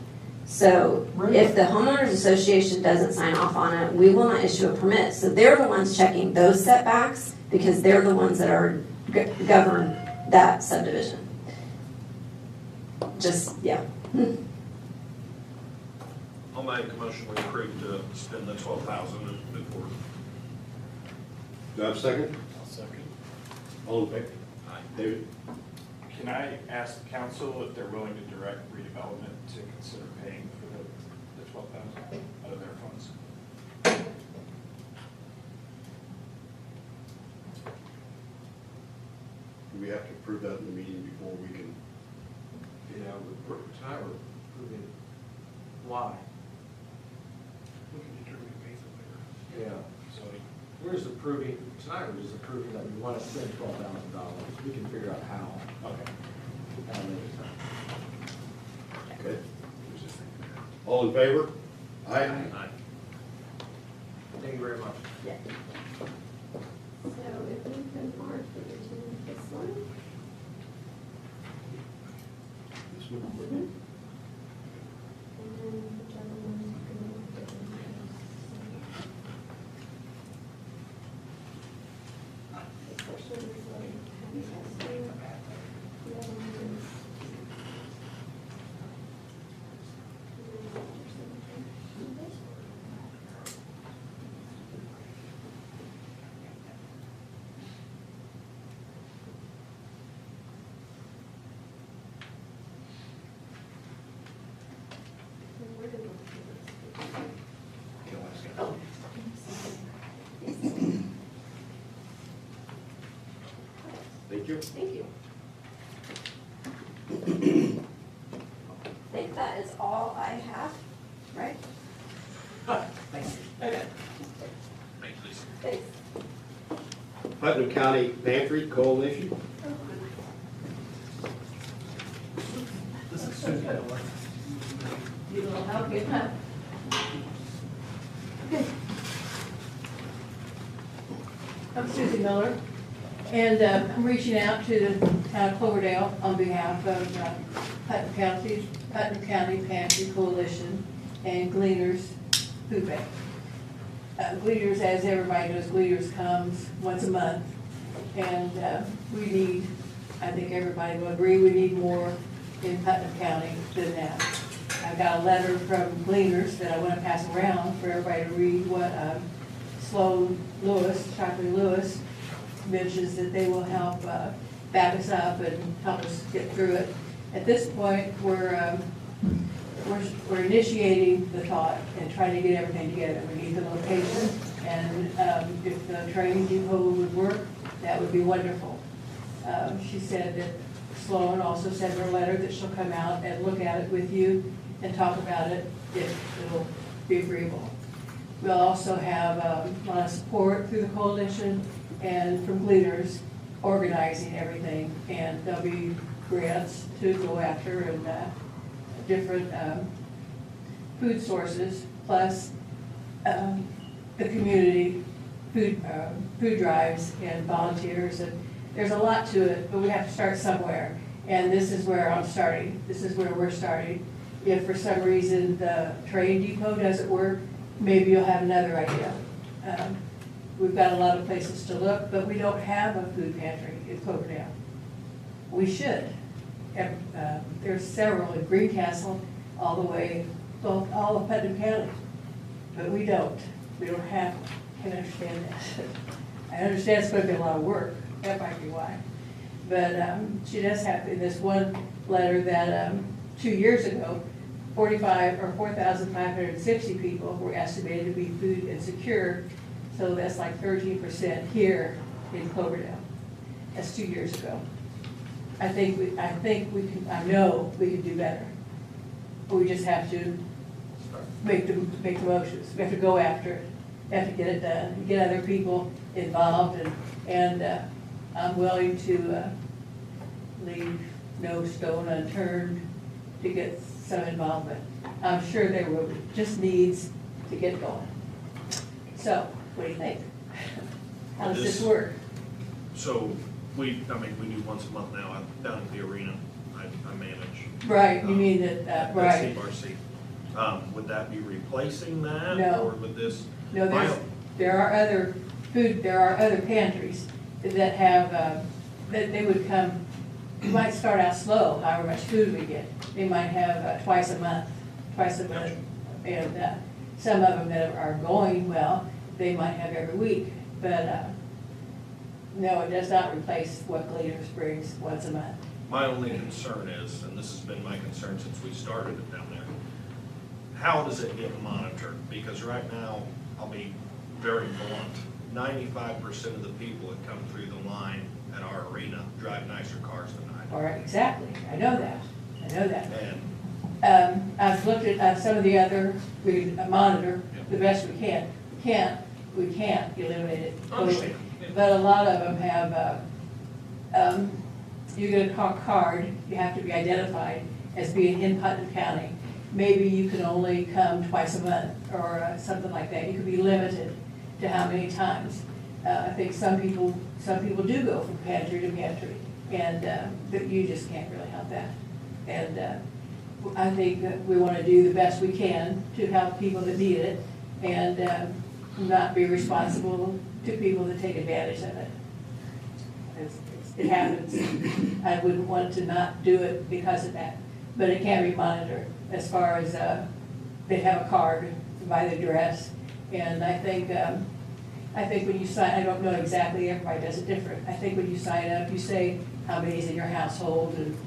So if the homeowners association doesn't sign off on it, we will not issue a permit. So they're the ones checking those setbacks because they're the ones that are govern that subdivision. Just, yeah. I'll make a motion we approve to spend the 12,000 and move forward. Do I have a second? I'll second. All in favor? Aye. David? Can I ask the council if they're willing to direct redevelopment to consider paying for the 12,000 out of their funds? Do we have to approve that in the meeting before we can? Yeah, tonight we're approving, why? We can determine the base of later. Yeah, so we're just approving, tonight we're just approving that we want to spend $12,000. We can figure out how. Okay. At a later time. Okay. All in favor? Aye. Aye. Thank you very much. Yeah. So if we could mark this one. This one? And then whichever one is going to you. Thank you. I think that is all I have, right? Thanks. Okay, Thanks, Lisa. thanks. Putnam County Pantry Coalition. This is Susie Miller. You will help you, huh? I'm Susie Miller, and I'm reaching out to the town of Cloverdale on behalf of Putnam County Pantry Coalition and Gleaners Food Bank. Gleaners, as everybody knows, Gleaners comes once a month, and we need, I think everybody will agree, we need more in Putnam County than that. I got a letter from Gleaners that I want to pass around for everybody to read what Sloan Lewis, Shockley Lewis, mentions that they will help back us up and help us get through it. At this point, we're initiating the thought and trying to get everything together. We need the location, and if the training depot would work, that would be wonderful. She said that Sloan also sent her a letter that she'll come out and look at it with you and talk about it if it'll be agreeable. We'll also have a lot of support through the coalition and from Gleaners organizing everything, and there'll be grants to go after and different food sources, plus the community food drives and volunteers, and there's a lot to it, but we have to start somewhere. And this is where I'm starting. This is where we're starting. If for some reason the train depot doesn't work, maybe you'll have another idea. We've got a lot of places to look, but we don't have a food pantry in Cloverdale. We should. There's several in Greencastle, all the way, well, all of Putnam County, but we don't. We don't have, I can understand that. I understand it's going to be a lot of work. That might be why. But she does have in this one letter that 2 years ago, 4,560 people were estimated to be food insecure. So that's like 13% here in Cloverdale. That's 2 years ago. I know we can do better. We just have to make the motions. We have to go after it. We have to get it done, get other people involved, and I'm willing to leave no stone unturned to get some involvement. I'm sure there will be just needs to get going. So, what do you think? How does this work? So, we do once a month now, I'm down at the arena, I manage. Right, you mean that, right. CMRC. Would that be replacing that? No. Or would this? No, there are other pantries that have, that they would come, you might start out slow, however much food we get. They might have twice a month, and some of them that are going well, they might have every week. But no, it does not replace what Gleaners brings once a month. My only concern is, and this has been my concern since we started it down there, how does it get monitored? Because right now, I'll be very blunt, 95% of the people that come through the line at our arena drive nicer cars than I do. All right, exactly, I know that. And I've looked at some of the other, we monitor the best we can. We can't eliminate it totally. But a lot of them have, you get a card, you have to be identified as being in Putnam County. Maybe you can only come twice a month or something like that. You could be limited to how many times. I think some people do go from pantry to pantry, and but you just can't really help that. And I think that we want to do the best we can to help people that need it, and not be responsible to people that take advantage of it. It happens. I wouldn't want to not do it because of that, but it can be monitored as far as they have a card by the address. And I think when you sign, I don't know exactly, everybody does it different. I think when you sign up, you say how many is in your household, and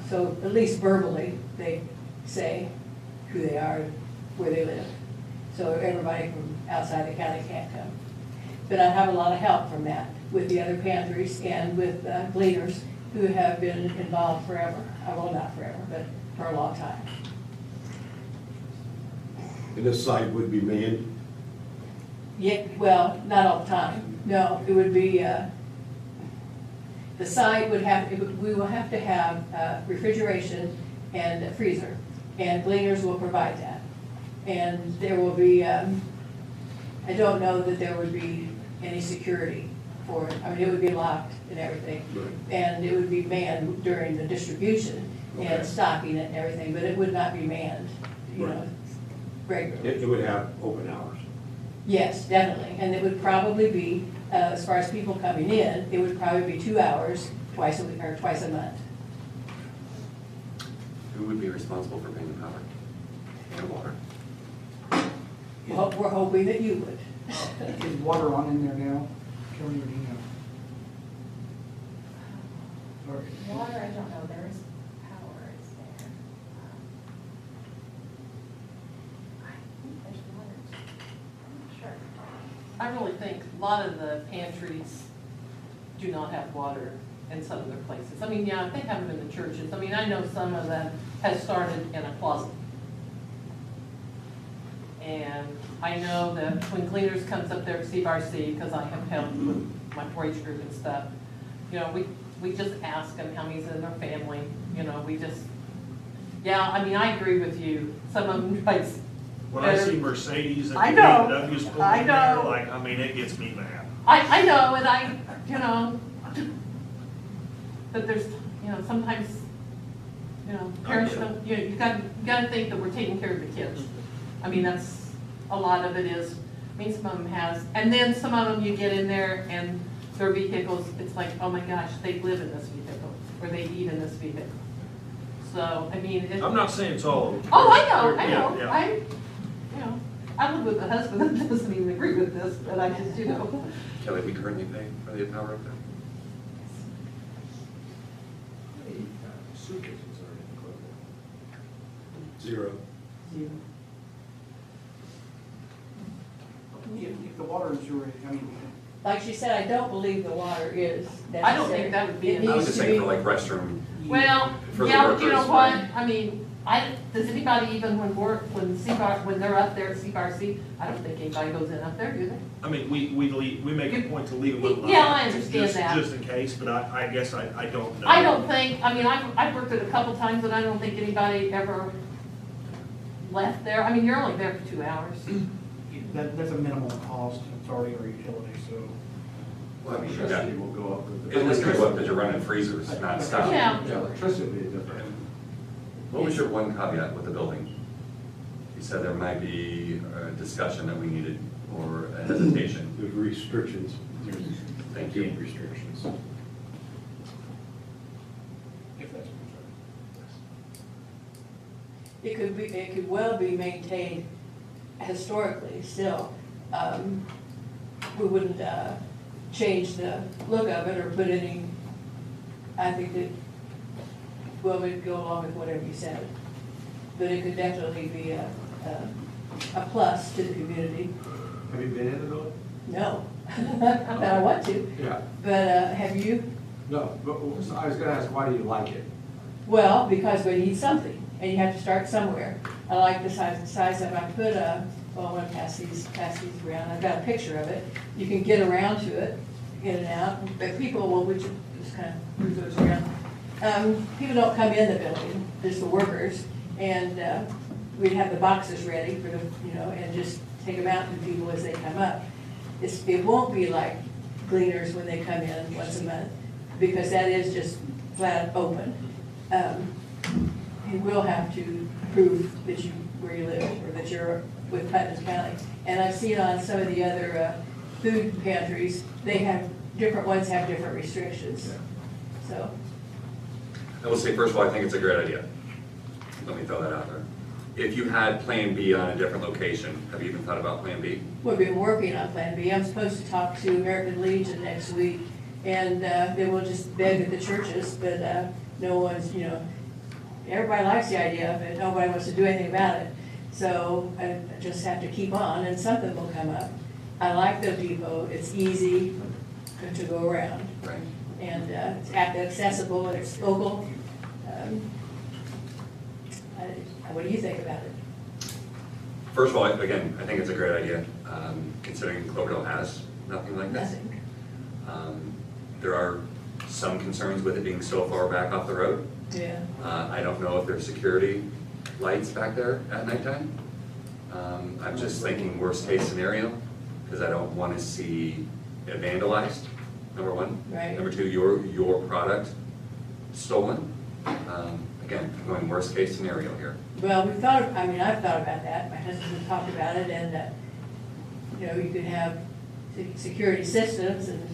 so at least verbally they say who they are, where they live. So everybody from outside the county can't come. But I have a lot of help from that. with the other pantries and with Gleaners, who have been involved forever. Well, not forever, but for a long time. And this site would be manned? Yeah, well, not all the time. No, it would be, the site would have, we will have to have refrigeration and a freezer, and Gleaners will provide that. And there will be, I don't know that there would be any security for it. I mean, it would be locked and everything. Right. And it would be manned during the distribution Okay. and stocking it and everything, but it would not be manned, you Right. know, regularly. It would have open hours. Yes, definitely, and it would probably be, as far as people coming in, it would probably be 2 hours twice a week, or twice a month. Who would be responsible for paying the power and water? We're hoping that you would. Is water on in there now? Kelly, or do you know? Or- Water, I don't know, there is power, is there? I think there's water, I'm not sure. I really think a lot of the pantries do not have water in some of their places. I mean, yeah, they have them in the churches. I mean, I know some of them have started in a closet. And I know that when Gleaners comes up there at CBRC, because I have helped with my 4-H group and stuff, you know, we just ask them how many's in their family, you know, we just, yeah, I mean, I agree with you. Some of them, like, When I see Mercedes and I know. BMWs pulled I in there, know. like, I mean, it gets me mad. I know, and I, you know, but there's, you know, sometimes, you know, parents don't, you gotta think that we're taking care of the kids. I mean, that's, a lot of it is, I mean, some of them has, and then some of them you get in there and their vehicles, it's like, oh my gosh, they live in this vehicle, or they eat in this vehicle. So, I mean, it. I'm not saying it's all of them. Oh, I know, Yeah, yeah. you know, I live with a husband that doesn't even agree with this, but I just, you know. Kelly, we currently pay for the power up there? Suitcases are included. Zero. If the water and sewer, I mean, Like she said, I don't believe the water is necessary. I don't think that would be It enough. I was needs just to saying be- for like restroom. Well, For the yeah, but you know workers, what, right? I mean, does anybody even when they're up there at CBRC, I don't think anybody goes in up there, do they? I mean, we make a point to leave them alone. Yeah, I understand just- that. Just in case, but I guess I don't know. I don't think, I mean, I've worked it a couple times, and I don't think anybody ever left there. I mean, you're only there for 2 hours. that's a minimal cost, it's already our utility, so. Well, I mean, you got, Electricity will go up with the. it was gonna go up because you're running freezers, not stopping. Yeah. Yeah, electricity will be different. What was your one caveat with the building? You said there might be a discussion that we needed, or a hesitation. There's restrictions. Thank you. Gate restrictions. If that's what It could well be maintained historically still. We wouldn't change the look of it or put any, I think that, well, we'd go along with whatever you said. But it could definitely be a plus to the community. Have you been in the building? No, but I want to. Yeah. But have you? No, but I was gonna ask, why do you like it? Well, because we need something, and you have to start somewhere. I like the size of it. I put I want to pass these around. I've got a picture of it. You can get around to it, in and out, but people will, we just kind of move those around. People don't come in the building, just the workers, and we'd have the boxes ready for the, and just take them out to people as they come up. It won't be like Gleaners when they come in once a month, because that is just flat open. You will have to prove that where you live, or that you're with Putnam County. And I've seen on some of the other food pantries, different ones have different restrictions. So, I will say, first of all, I think it's a great idea. Let me throw that out there. If you had Plan B on a different location, have you even thought about Plan B? we've been working on Plan B. I'm supposed to talk to American Legion next week, and then we'll just beg at the churches, but no one's, everybody likes the idea of it, nobody wants to do anything about it. So I just have to keep on, and something will come up. I like the depot, it's easy, to go around. Right. And it's accessible and it's local. What do you think about it? First of all, again, I think it's a great idea, considering Cloverdale has nothing like this. Nothing. There are some concerns with it being so far back off the road. Yeah. I don't know if there's security lights back there at nighttime. I'm just thinking worst case scenario, because I don't want to see it vandalized, number one. Right. Number two, your product stolen. Again, I'm going worst case scenario here. Well, I've thought about that. My husband has talked about it, and, you could have security systems, and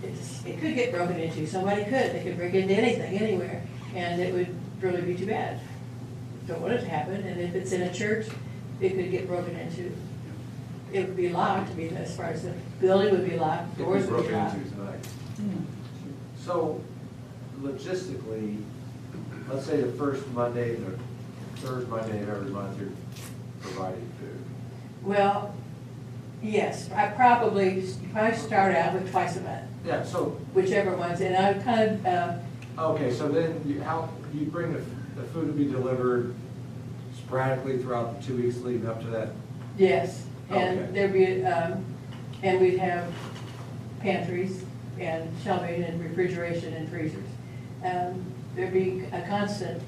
it could get broken into. Somebody could. They could break into anything, anywhere, and it would really be too bad. Don't want it to happen, and if it's in a church, it could get broken into. It would be locked, as far as the building would be locked, doors would be locked. So logistically, let's say the first Monday, the third Monday of every month, you're providing food. Well, yes, you probably start out with twice a month, Yeah, so, whichever ones, and I kind of, okay, so then you bring the food to be delivered sporadically throughout the 2 weeks leading up to that? yes, Okay. and there'd be, and we'd have pantries and shelving and refrigeration and freezers. There'd be a constant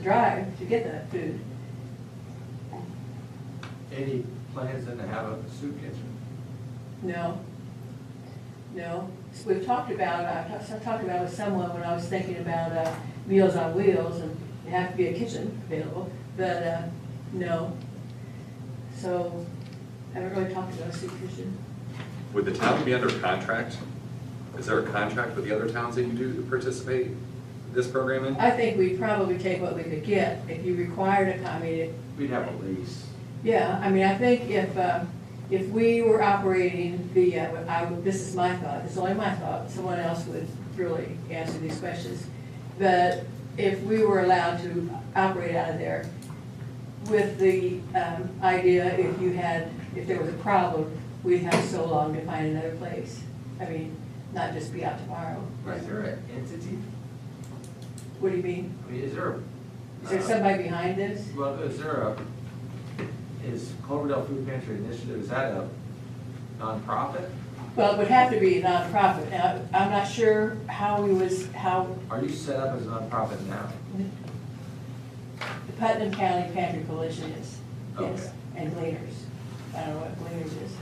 drive to get that food. Any plans then to have a soup kitchen? No. We've talked about, I talked about it with someone when I was thinking about Meals on Wheels, and there have to be a kitchen available, but no. So, I haven't really talked about a soup kitchen. Would the town be under contract? Is there a contract with the other towns that you do participate in this program in? I think we'd probably take what we could get. If you required We'd have a lease. yeah, I think if we were operating this is my thought, it's only my thought, someone else would really answer these questions. But if we were allowed to operate out of there with the idea if there was a problem, we'd have so long to find another place. Not just be out tomorrow. Is there an entity? What do you mean? Is there Somebody behind this? Well, is Cloverdale Food Pantry Initiative, is that a nonprofit? Well, it would have to be a nonprofit. Now, I'm not sure how Are you set up as a nonprofit now? the Putnam County Pantry Coalition is, yes, Okay. and Gleaners. I don't know what Gleaners is,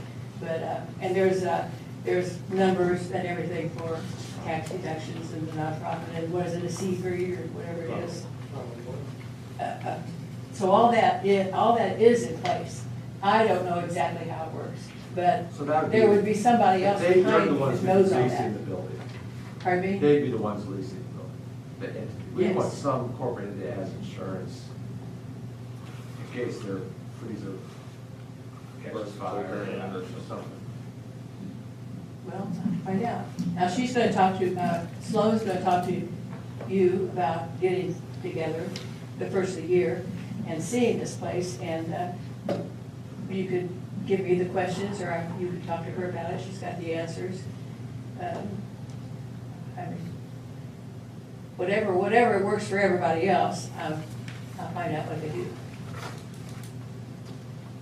but, and there's numbers and everything for tax deductions and the nonprofit, and what is it, a C3 or whatever it is. So all that is in place. I don't know exactly how it works, but So that would there would be somebody else They're behind the you ones that knows all leasing that. the building. Pardon me? They'd be the ones leasing the building, the entity. We Yes. want some corporate entity that has insurance in case their freezer catches fire or something. Well, find out. Now, she's gonna talk to, Sloan's gonna talk to you about getting together the first of the year and seeing this place, and you could give me the questions, or you could talk to her about it, she's got the answers. Whatever works for everybody else, I'll find out what they do.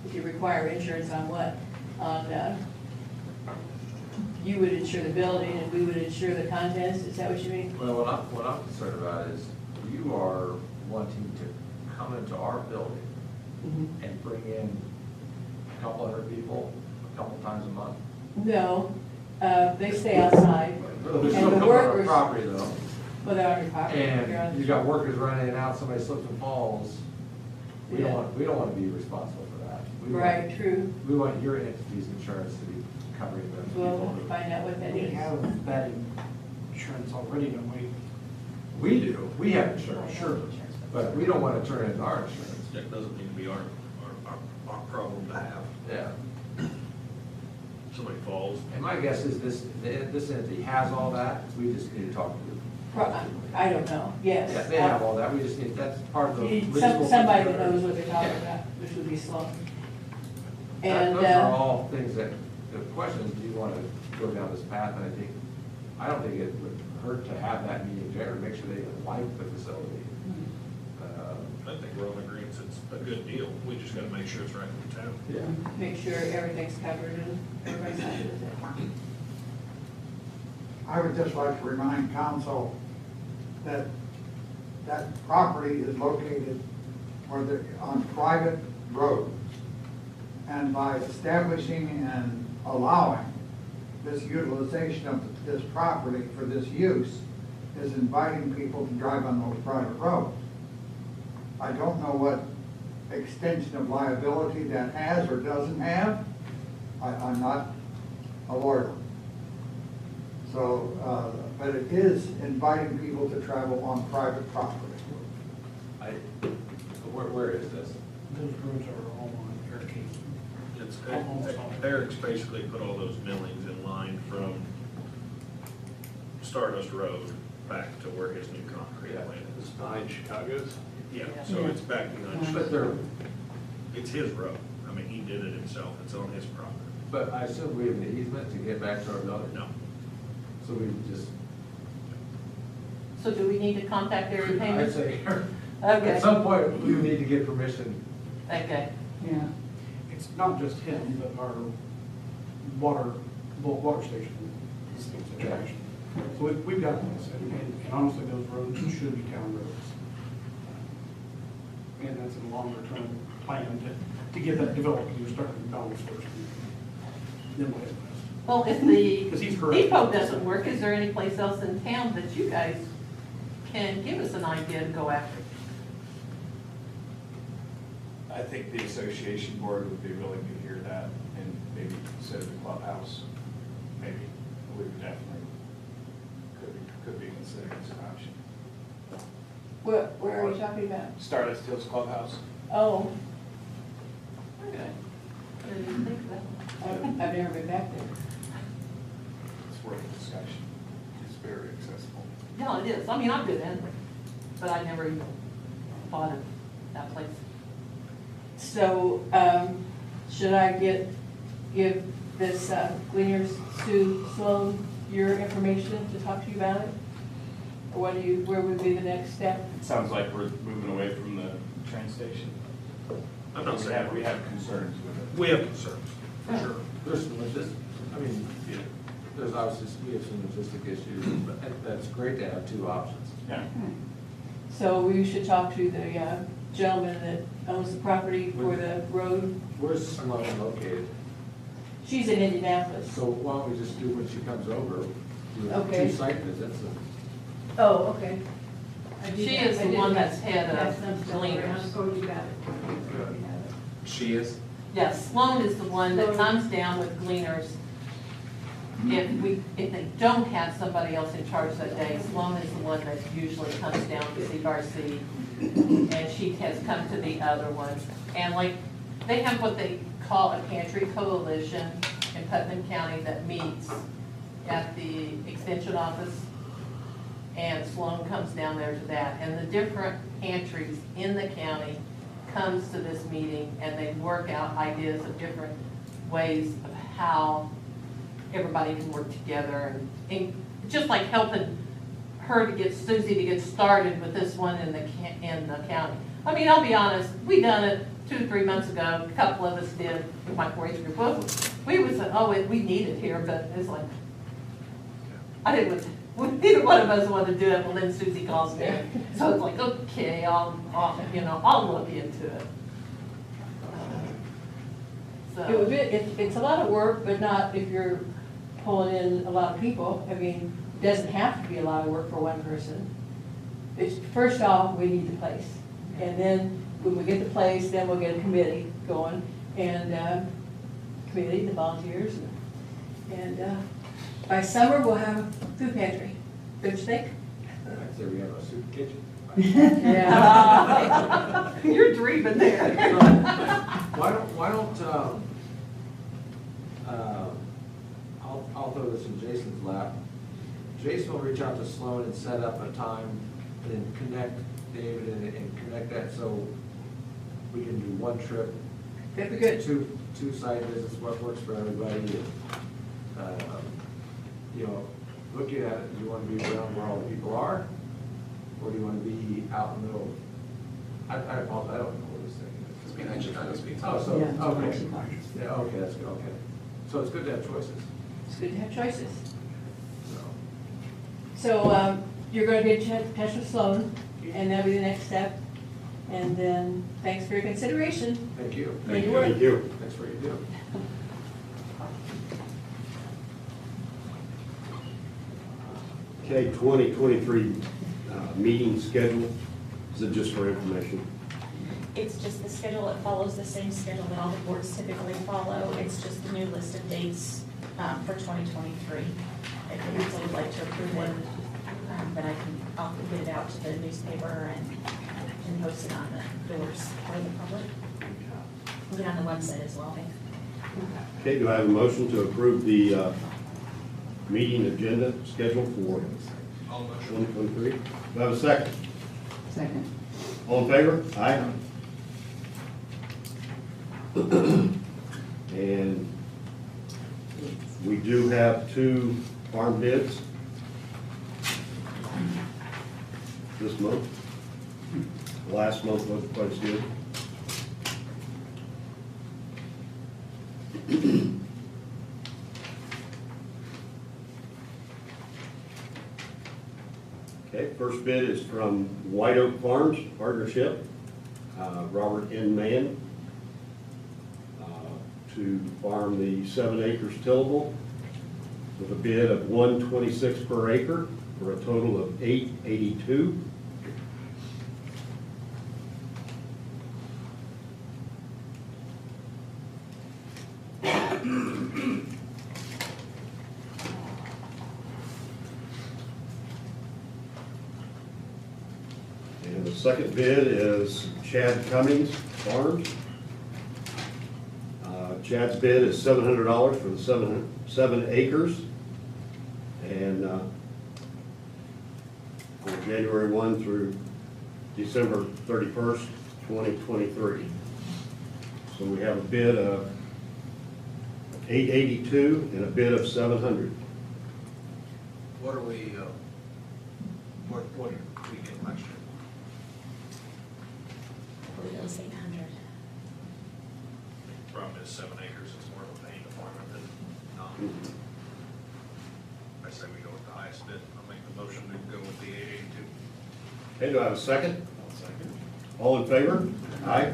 If you require insurance on what? You would insure the building and we would insure the contents, is that what you mean? Well, what I'm concerned about is you are wanting to come into our building and bring in a couple hundred people a couple times a month. No, they stay outside. They're still And the coming on our workers, property though. well, they're on your property. They're on And the- you got workers running in and out, somebody slips and falls. We Yeah. don't want to be responsible for that. We want- Right, true. We want your entity's insurance to be covering them. We'll find out what that We is. have that insurance already, don't we? We do, we have insurance, sure, but we don't want to turn it into our insurance. That doesn't need to be our problem to have. Yeah. Somebody falls. And my guess is this entity has all that, we just need to talk to them. I don't know, yes. Yeah, they have all that, we just need, that's part of the. You need legal somebody that procedure. knows what they're talking Yeah. about, which would be Sloan. Those And, are all things that, the question is, do you want to go down this path, and I think I don't think it would hurt to have that meeting there, and make sure they like the facility. I think we're on agreement, it's a good deal, we just gotta make sure it's right for the town. Yeah. Make sure everything's covered and everybody's happy with it. I would just like to remind council that that property is located on private roads. And by establishing and allowing this utilization of this property for this use is inviting people to drive on those private roads. I don't know what extension of liability that has or doesn't have. I'm not a lawyer. So, but it is inviting people to travel on private property. Where is this? Those roads are all on Faircase. Eric's basically put all those millings in line from Stardust Road back to where his new concrete plant is. It's behind Chicago's. Yeah, so it's back behind. But they're, It's his road. I mean, he did it himself. It's on his property. but I assume we have an easement to get back to our building? No. So we just, So do we need to contact Area I'd Payments? say, Okay, at some point, we would need to get permission. okay. Yeah. It's not just him, but our bulk water station is in situation. So we've got this, and honestly, those roads should be town roads. And that's a longer term plan to get that developed. You're starting with dollars first, then we'll hit the rest. Well, if the Because he's correct. depot doesn't work, is there any place else in town that you guys can give us an idea to go after? I think the association board would be willing to hear that and maybe consider the clubhouse. Maybe, we would definitely, could be considered as an option. Where are you talking about? Stardust Hills Clubhouse. Oh, Okay. I didn't even think of that. I've never been back there. It's worth a discussion. It's very accessible. Yeah, it is. I mean, I've been in, but I never even thought of that place. So, should I give this Gleaners Sue Sloan your information to talk to you about it? Or where would be the next step? It sounds like we're moving away from the train station. I'm not saying. We have concerns with it. We have concerns, for sure. There's some I mean, there's obviously, we have some logistic issues, but that's great to have two options. Yeah. So we should talk to the gentleman that owns the property for the road. Where's Sloan located? She's in Indianapolis. So why don't we just do when she comes over, do Okay. 2 site visits and Oh, okay. She is the one that's head of Gleaners. She is? Yes, Sloan is the one that comes down with Gleaners. If they don't have somebody else in charge that day, Sloan is the one that usually comes down to see Garcia. And she has come to the other ones. And like, they have what they call a pantry coalition in Putnam County that meets at the extension office. And Sloan comes down there to that. And the different pantries in the county comes to this meeting and they work out ideas of different ways of how everybody can work together and just like helping her to get Susie to get started with this one in the county. I mean, I'll be honest, we done it 2 or 3 months ago. A couple of us did with my 4-H group. Well, we was we need it here, but it's like neither one of us wanted to do it. Well, then Susie calls me, so it's like, okay, I'll look into it. It would be, it's a lot of work, but not if you're pulling in a lot of people. I mean, it doesn't have to be a lot of work for one person. It's, first off, we need the place. And then when we get the place, then we'll get a committee going. And committee, the volunteers. And by summer, we'll have a food pantry. Don't you think? I'd say we have a soup kitchen. Yeah. You're dreaming there. Why don't, I'll throw this in Jason's lap. Jason will reach out to Sloan and set up a time and then connect David and connect that so we can do one trip. That'd be good. Two site visits, what works for everybody. And, looking at it, do you want to be around where all the people are? Or do you want to be out in the middle? I apologize, I don't know what this thing is. It's behind Chicago's Pizza. Oh, so, Yeah, it's behind okay. Chicago's. Yeah, okay, that's good, okay. So it's good to have choices, It's good to have choices. so. So, you're gonna get in touch with Sloan, and that'll be the next step. And then, thanks for your consideration. Thank you. Thank you. Thank you. Thanks for what you do. Okay, 2023 meeting schedule, is it just for information? It's just the schedule, it follows the same schedule that all the boards typically follow. It's just the new list of dates for 2023. If you would like to approve it, then I'll get it out to the newspaper and post it on the doors for the public. We'll get on the website as well. Okay, do I have a motion to approve the meeting agenda schedule for 2023? Do I have a second? Second. All in favor? Aye. And we do have 2 farm bids this month. Last month wasn't quite as good. Okay, first bid is from White Oak Farms Partnership, Robert N. Mann, to farm the 7 acres tillable with a bid of $126 per acre for a total of $882. And the second bid is Chad Cummings Farms. Chad's bid is $700 for the 7 acres. And for January 1 through December 31st, 2023. So we have a bid of $882 and a bid of $700. What are we, what did we get last year? I believe it was 800. Problem is 7 acres is more of a pain department than not. I say we go with the highest bid. I'll make the motion to go with the 882. Okay, do I have a second? I'll second. All in favor? Aye.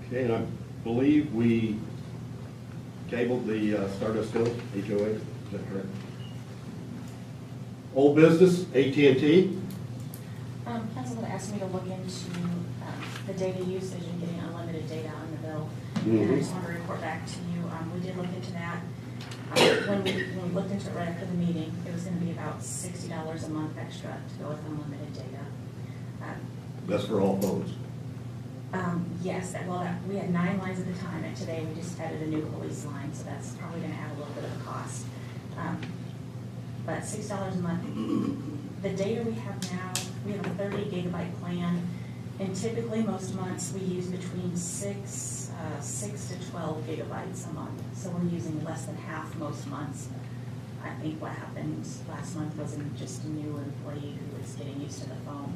Okay, and I believe we tabled the Stardust Hill HOA, is that correct? Old business, AT&T. Council asked me to look into the data usage and getting unlimited data on the bill. And I Mhm. just want to report back to you, we did look into that. When we looked into it right after the meeting, it was going to be about $60 a month extra to go with unlimited data. That's for all phones. Yes, we had 9 lines at the time, and today we just added a new police line, so that's probably going to add a little bit of a cost. But $6 a month. The data we have now, we have a 30 gigabyte plan, and typically most months we use between 6 to 12 gigabytes a month. So we're using less than half most months. I think what happened last month was just a new employee who was getting used to the phone.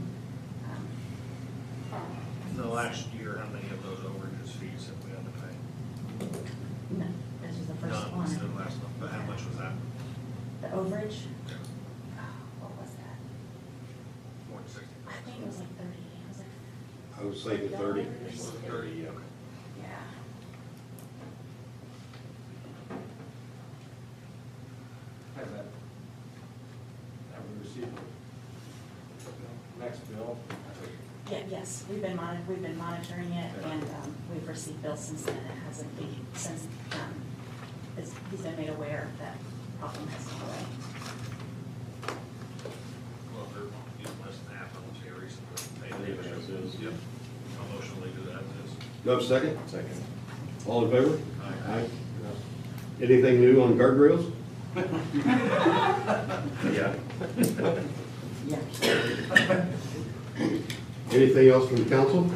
In the last year, how many of those overages fees have we had to pay? No, this was the first None, one. it's the last one, but how much was that? The overage? What was that? More than 60? I think it was like 30, it was like, I was thinking 30. $30. 30, yeah. yeah. Have that. Have we received the next bill? Yeah, yes, we've been monitoring it, and we've received bills since then. It hasn't been, since he's been made aware that problem has gone away. Well, they're using less than half of what's here recently. Leave it as is. Yep. I'll motion to do that as is. Do I have a second? Second. All in favor? Aye. Anything new on guardrails? Yeah. Anything else from the council?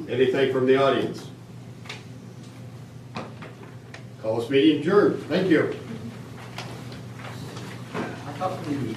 Anything from the audience? Call this meeting adjourned. Thank you. I thought we